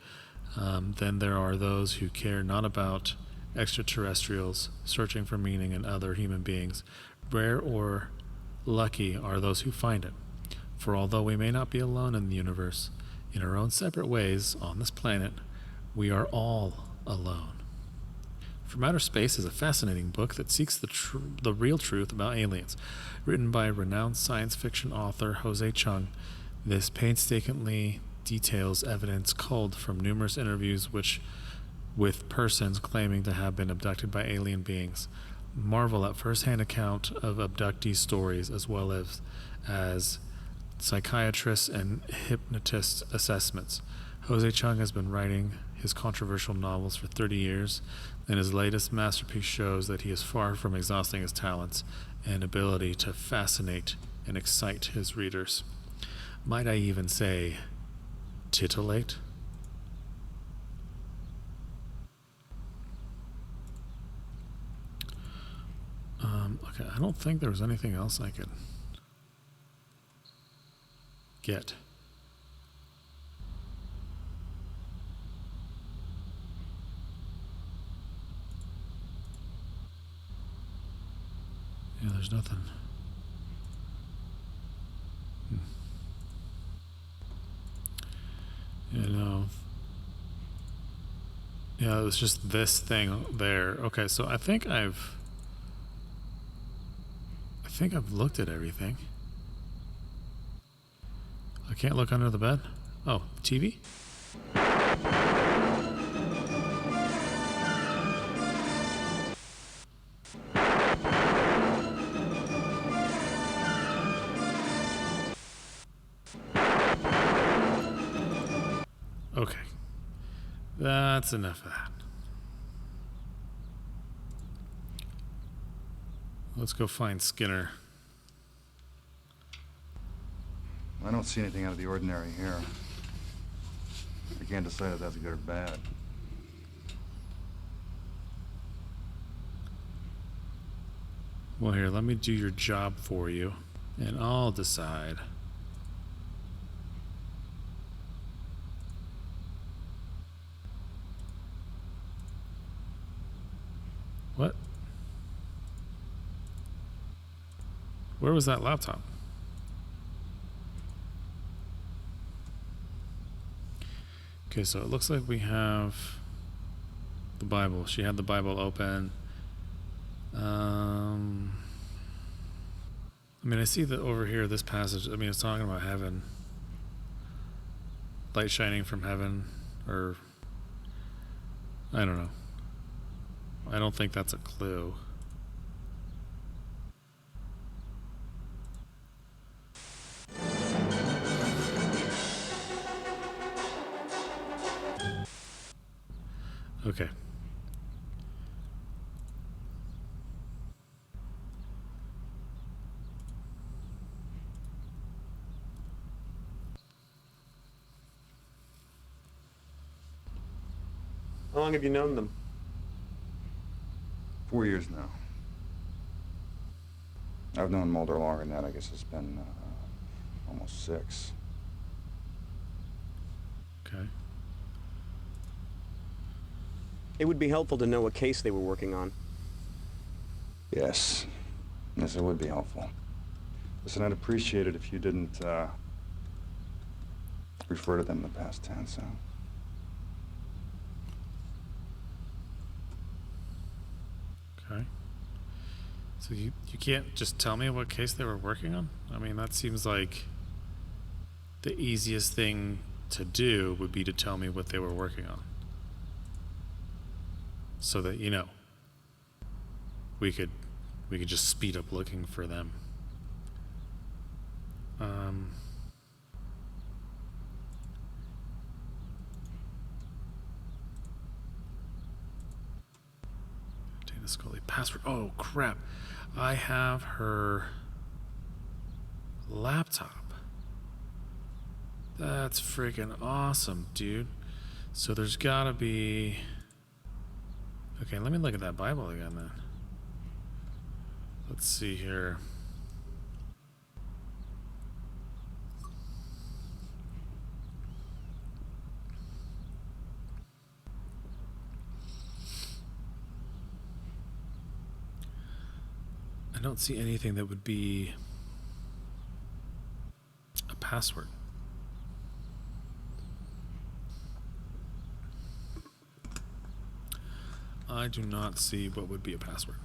Then there are those who care not about extraterrestrials, searching for meaning in other human beings. Rare or lucky are those who find it. For although we may not be alone in the universe, in our own separate ways on this planet, we are all alone. From Outer Space is a fascinating book that seeks the real truth about aliens. Written by renowned science fiction author Jose Chung, this painstakingly details evidence culled from numerous interviews with persons claiming to have been abducted by alien beings. Marvel at first-hand account of abductee stories, as well as psychiatrists and hypnotists' assessments. Jose Chung has been writing his controversial novels for 30 years, and his latest masterpiece shows that he is far from exhausting his talents and ability to fascinate and excite his readers. Might I even say, titillate? Okay, I don't think there was anything else I could get. Yeah, there's nothing. Yeah, no. Yeah, it was just this thing there. Okay, so I think I've looked at everything. I can't look under the bed? Oh, TV? Okay. That's enough of that. Let's go find Skinner. I don't see anything out of the ordinary here. I can't decide if that's good or bad. Well, here, let me do your job for you, and I'll decide. What? Where was that laptop? Okay, so it looks like we have the Bible. She had the Bible open. I mean, I see that over here, this passage, I mean, it's talking about heaven. Light shining from heaven, or I don't know. I don't think that's a clue. Okay. How long have you known them? 4 years now. I've known Mulder longer than that. I guess it's been almost 6. Okay. It would be helpful to know what case they were working on. Yes. Yes, it would be helpful. Listen, I'd appreciate it if you didn't refer to them in the past tense. Okay. So you can't just tell me what case they were working on? I mean, that seems like the easiest thing to do would be to tell me what they were working on. So that, you know, we could just speed up looking for them. Dana Scully password. Oh crap. I have her laptop. That's freaking awesome, dude. So there's gotta be... Okay, let me look at that Bible again then. Let's see here. I don't see anything that would be a password. I do not see what would be a password.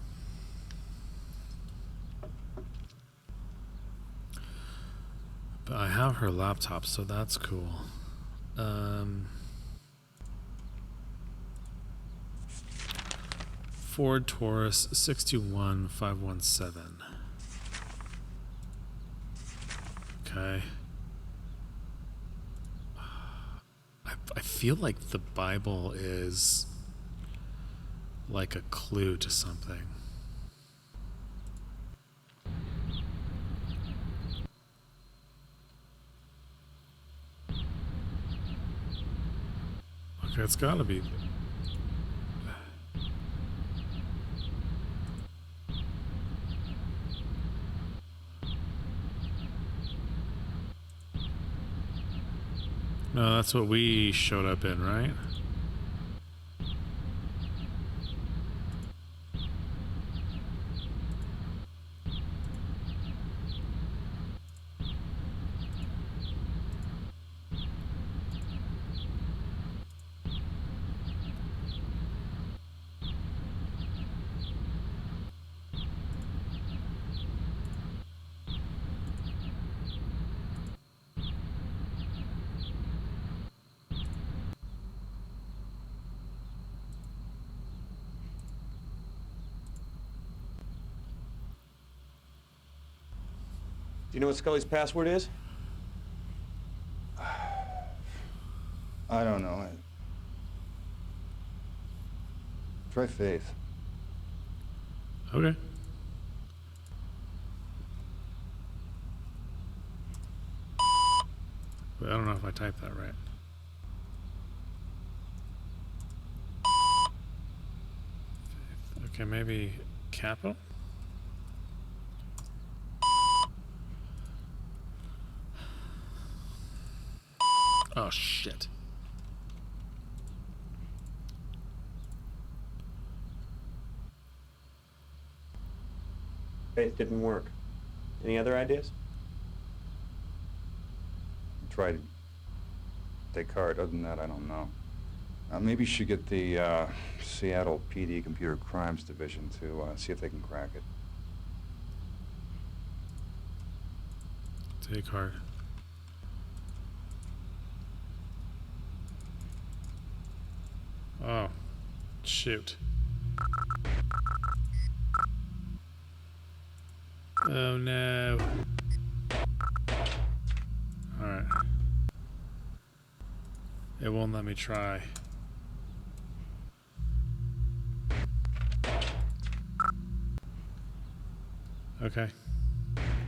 But I have her laptop, so that's cool. Ford Taurus 621517. Okay. I feel like the Bible is like a clue to something. Okay, it's gotta be. No, that's what we showed up in, right? Do you know what Scully's password is? I don't know. Try Faith. Okay. But I don't know if I typed that right. Okay, maybe capital? Oh, shit. Faith didn't work. Any other ideas? Tried Descartes. Other than that, I don't know. Maybe you should get the Seattle PD Computer Crimes Division to see if they can crack it. Descartes. Oh, shoot. Oh no. Alright. It won't let me try. Okay.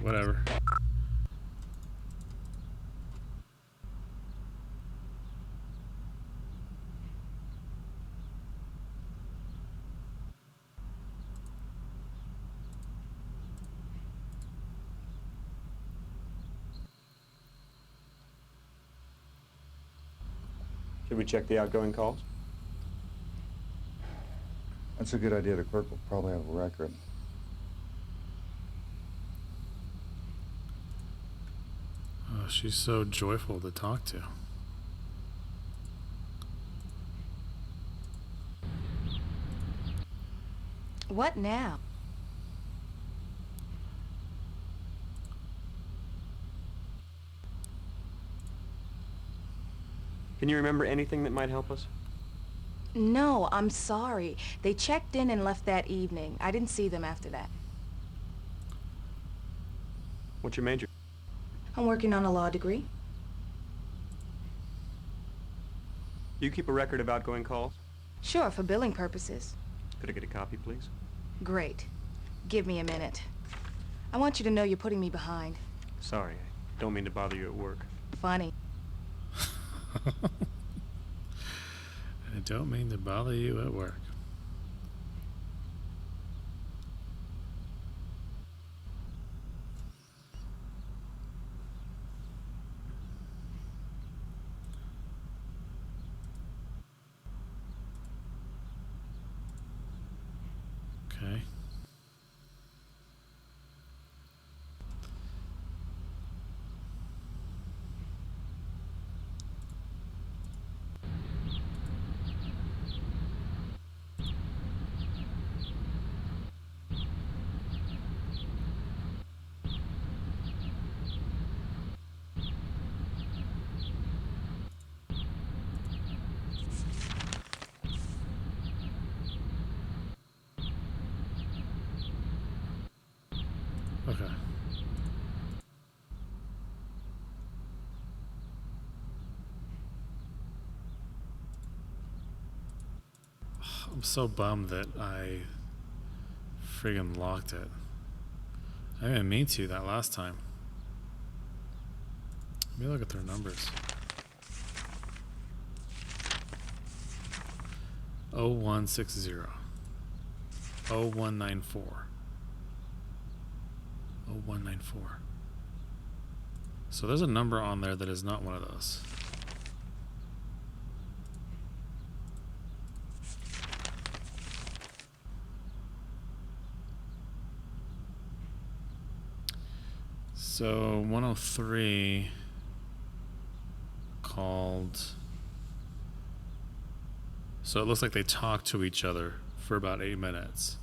Whatever. Should we check the outgoing calls? That's a good idea. The clerk will probably have a record. Oh, she's so joyful to talk to. What now? Can you remember anything that might help us? No, I'm sorry. They checked in and left that evening. I didn't see them after that. What's your major? I'm working on a law degree. Do you keep a record of outgoing calls? Sure, for billing purposes. Could I get a copy, please? Great. Give me a minute. I want you to know you're putting me behind. Sorry, I don't mean to bother you at work. Funny. I don't mean to bother you at work. Okay. Okay. I'm so bummed that I friggin' locked it. I didn't mean to that last time. Let me look at their numbers. 0160 0194 0194. So there's a number on there that is not one of those. So 103 called. So it looks like they talked to each other for about 8 minutes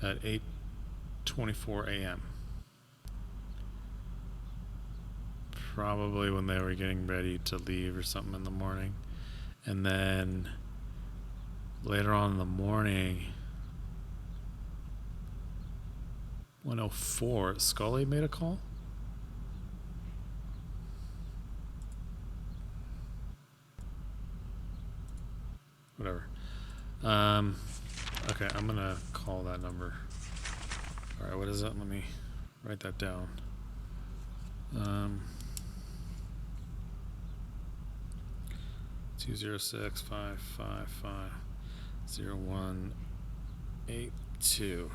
at 8:24 a.m. Probably when they were getting ready to leave or something in the morning. And then later on in the morning, 104, Scully made a call? Whatever. Okay, I'm gonna call that number. All right, what is it? Let me write that down. 206-555-0182.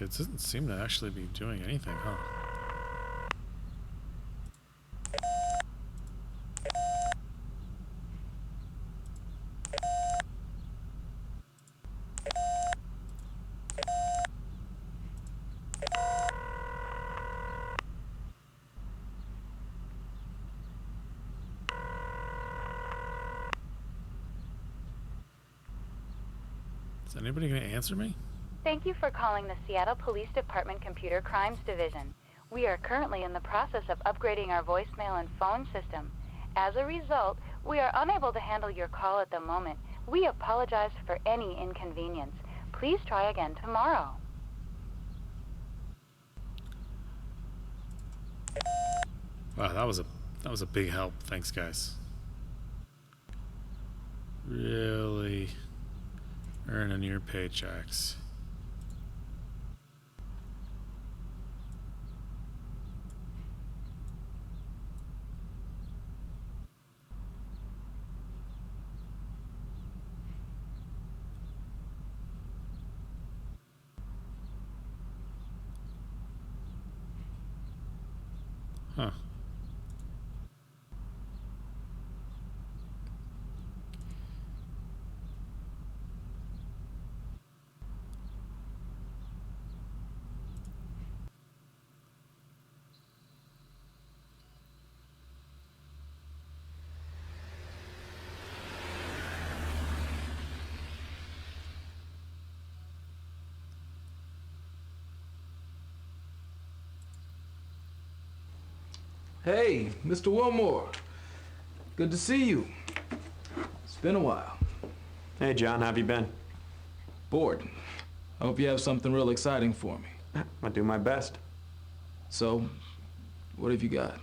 It doesn't seem to actually be doing anything, huh? Is anybody going to answer me? Thank you for calling the Seattle Police Department Computer Crimes Division. We are currently in the process of upgrading our voicemail and phone system. As a result, we are unable to handle your call at the moment. We apologize for any inconvenience. Please try again tomorrow. Wow, that was a big help. Thanks, guys. Really earning your paychecks. Huh. Hey, Mr. Wilmore. Good to see you. It's been a while. Hey, John, how have you been? Bored. I hope you have something real exciting for me. I do my best. So, what have you got?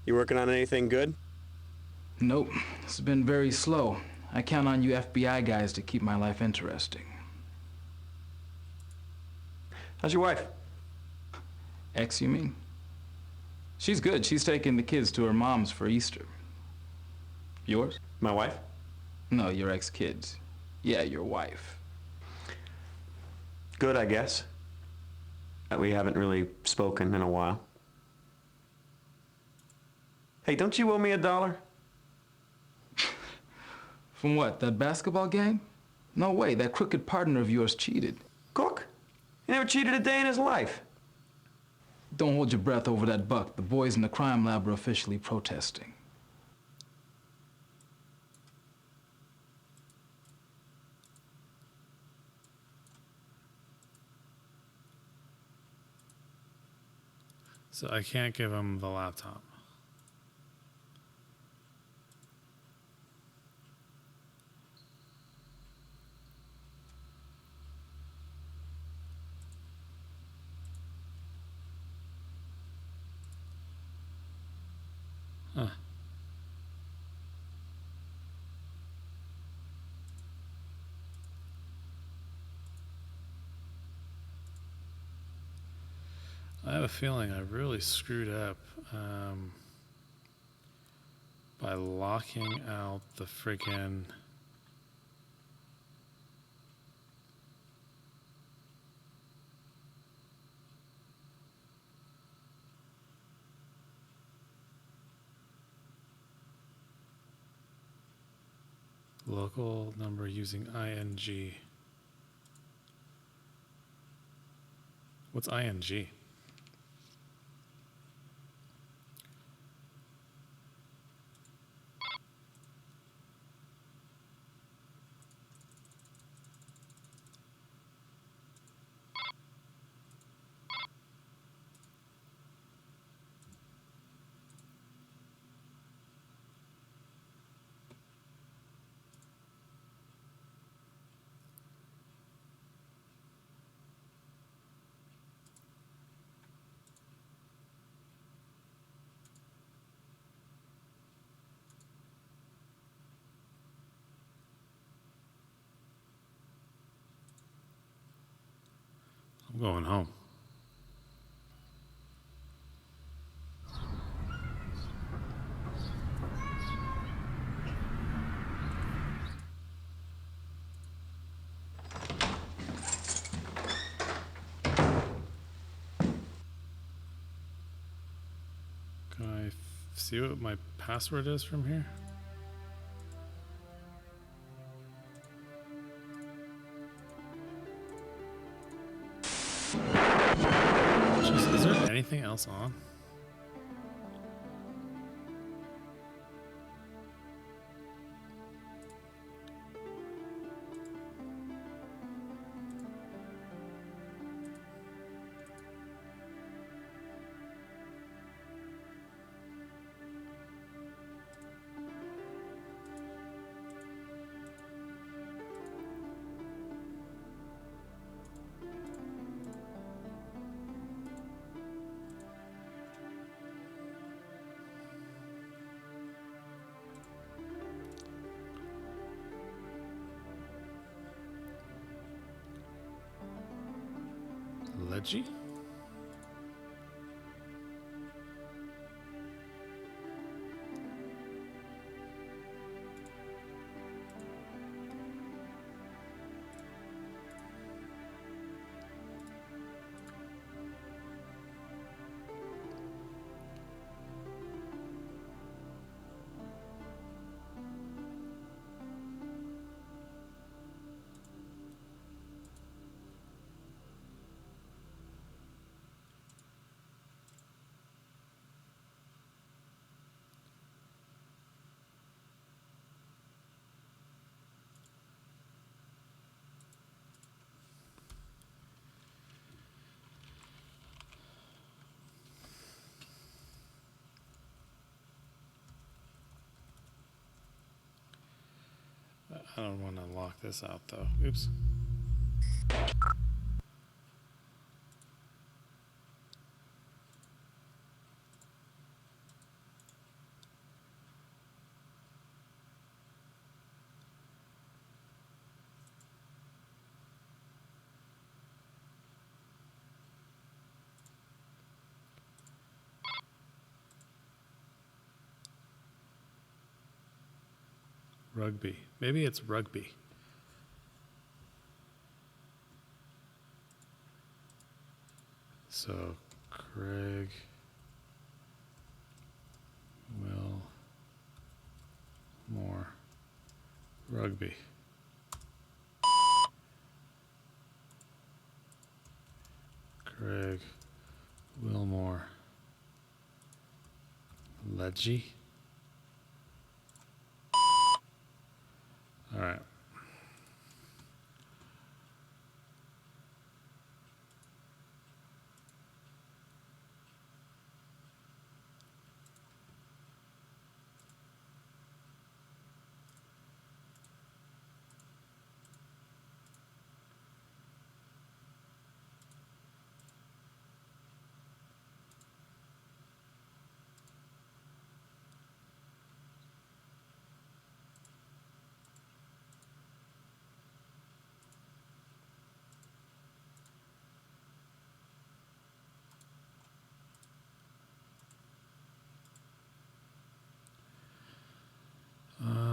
You working on anything good? Nope. It's been very slow. I count on you FBI guys to keep my life interesting. How's your wife? Ex, you mean? She's good. She's taking the kids to her mom's for Easter. Yours? My wife? No, your ex-kids. Yeah, your wife. Good, I guess. We haven't really spoken in a while. Hey, don't you owe me $1? From what, that basketball game? No way, that crooked partner of yours cheated. Cook? He never cheated a day in his life. Don't hold your breath over that buck. The boys in the crime lab are officially protesting. So I can't give him the laptop. Huh. I have a feeling I really screwed up by locking out the freaking Local number using ing. What's ing? I'm going home. Can I see what my password is from here? Jeez, is there anything else on? Leggy? I don't want to lock this out though. Oops. Rugby. Maybe it's rugby. So, Craig, Will, Moore, rugby. Craig, Wilmore, Leggy. All right.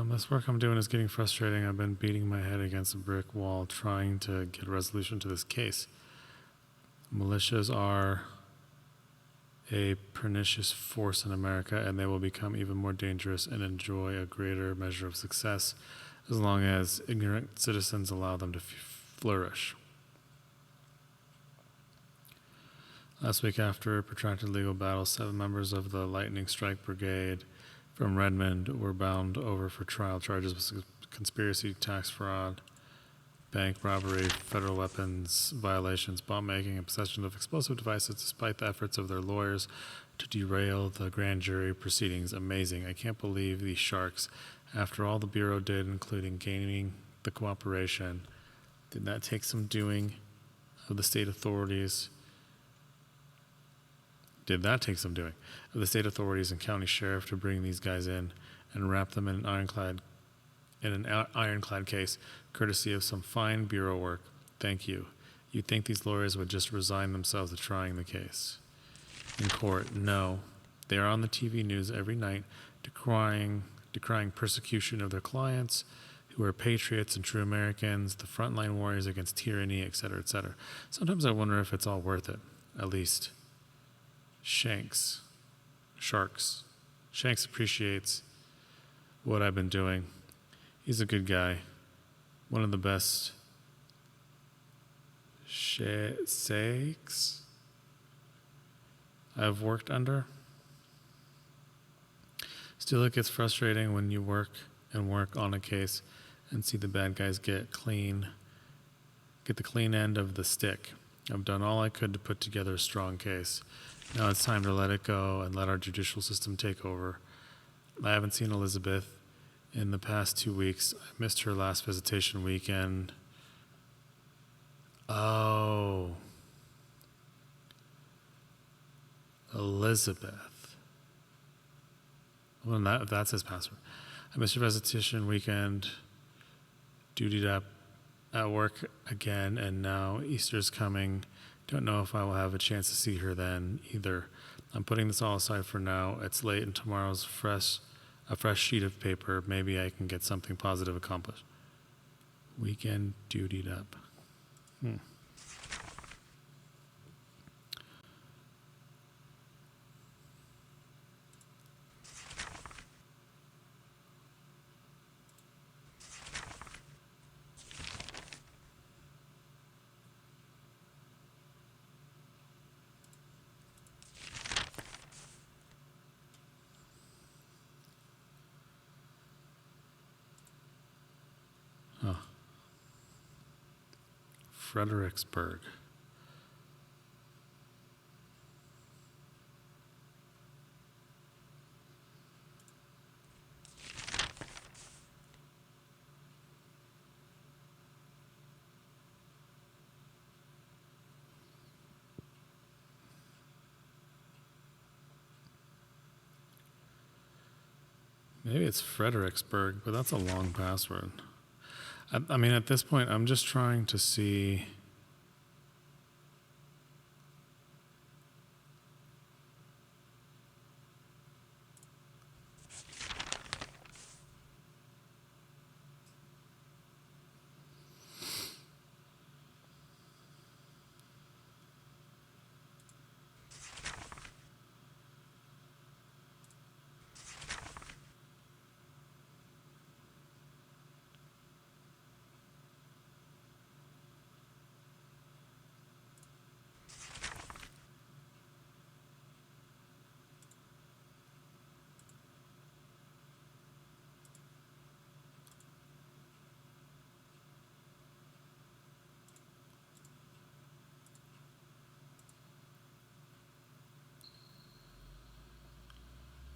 This work I'm doing is getting frustrating. I've been beating my head against a brick wall trying to get a resolution to this case. Militias are a pernicious force in America, and they will become even more dangerous and enjoy a greater measure of success as long as ignorant citizens allow them to flourish. Last week, after a protracted legal battle, 7 members of the Lightning Strike Brigade from Redmond were bound over for trial charges with conspiracy, tax fraud, bank robbery, federal weapons violations, bomb making, and possession of explosive devices, despite the efforts of their lawyers to derail the grand jury proceedings. Amazing. I can't believe these sharks, after all the Bureau did, including gaining the cooperation, did not take some doing of the state authorities. Did that take some doing of the state authorities and county sheriff to bring these guys in and wrap them in an ironclad case, courtesy of some fine bureau work? Thank you. You'd think these lawyers would just resign themselves to trying the case. In court, no. They are on the TV news every night decrying persecution of their clients, who are patriots and true Americans, the frontline warriors against tyranny, etc., etc. Sometimes I wonder if it's all worth it. At least Shanks appreciates what I've been doing. He's a good guy. One of the best shakes I've worked under. Still, it gets frustrating when you work on a case and see the bad guys get the clean end of the stick. I've done all I could to put together a strong case. Now it's time to let it go and let our judicial system take over. I haven't seen Elizabeth in the past 2 weeks. I missed her last visitation weekend. Oh. Elizabeth. Well, that's his password. I missed her visitation weekend. Dutied up at work again, and now Easter's coming. Don't know if I will have a chance to see her then either. I'm putting this all aside for now. It's late and tomorrow's a fresh sheet of paper. Maybe I can get something positive accomplished. Weekend dutied up. Fredericksburg. Maybe it's Fredericksburg, but that's a long password. I mean, at this point, I'm just trying to see.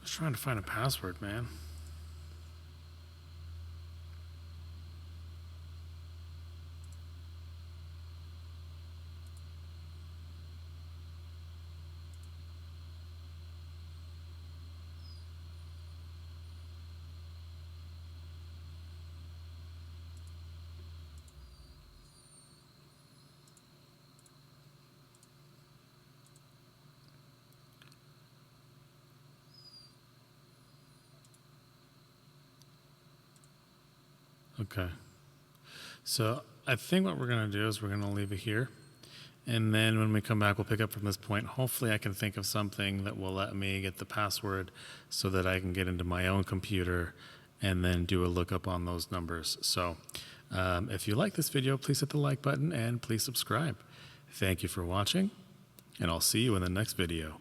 Trying to find a password, man. Okay. So I think what we're going to do is we're going to leave it here. And then when we come back, we'll pick up from this point. Hopefully I can think of something that will let me get the password so that I can get into my own computer and then do a lookup on those numbers. So if you like this video, please hit the like button and please subscribe. Thank you for watching, and I'll see you in the next video.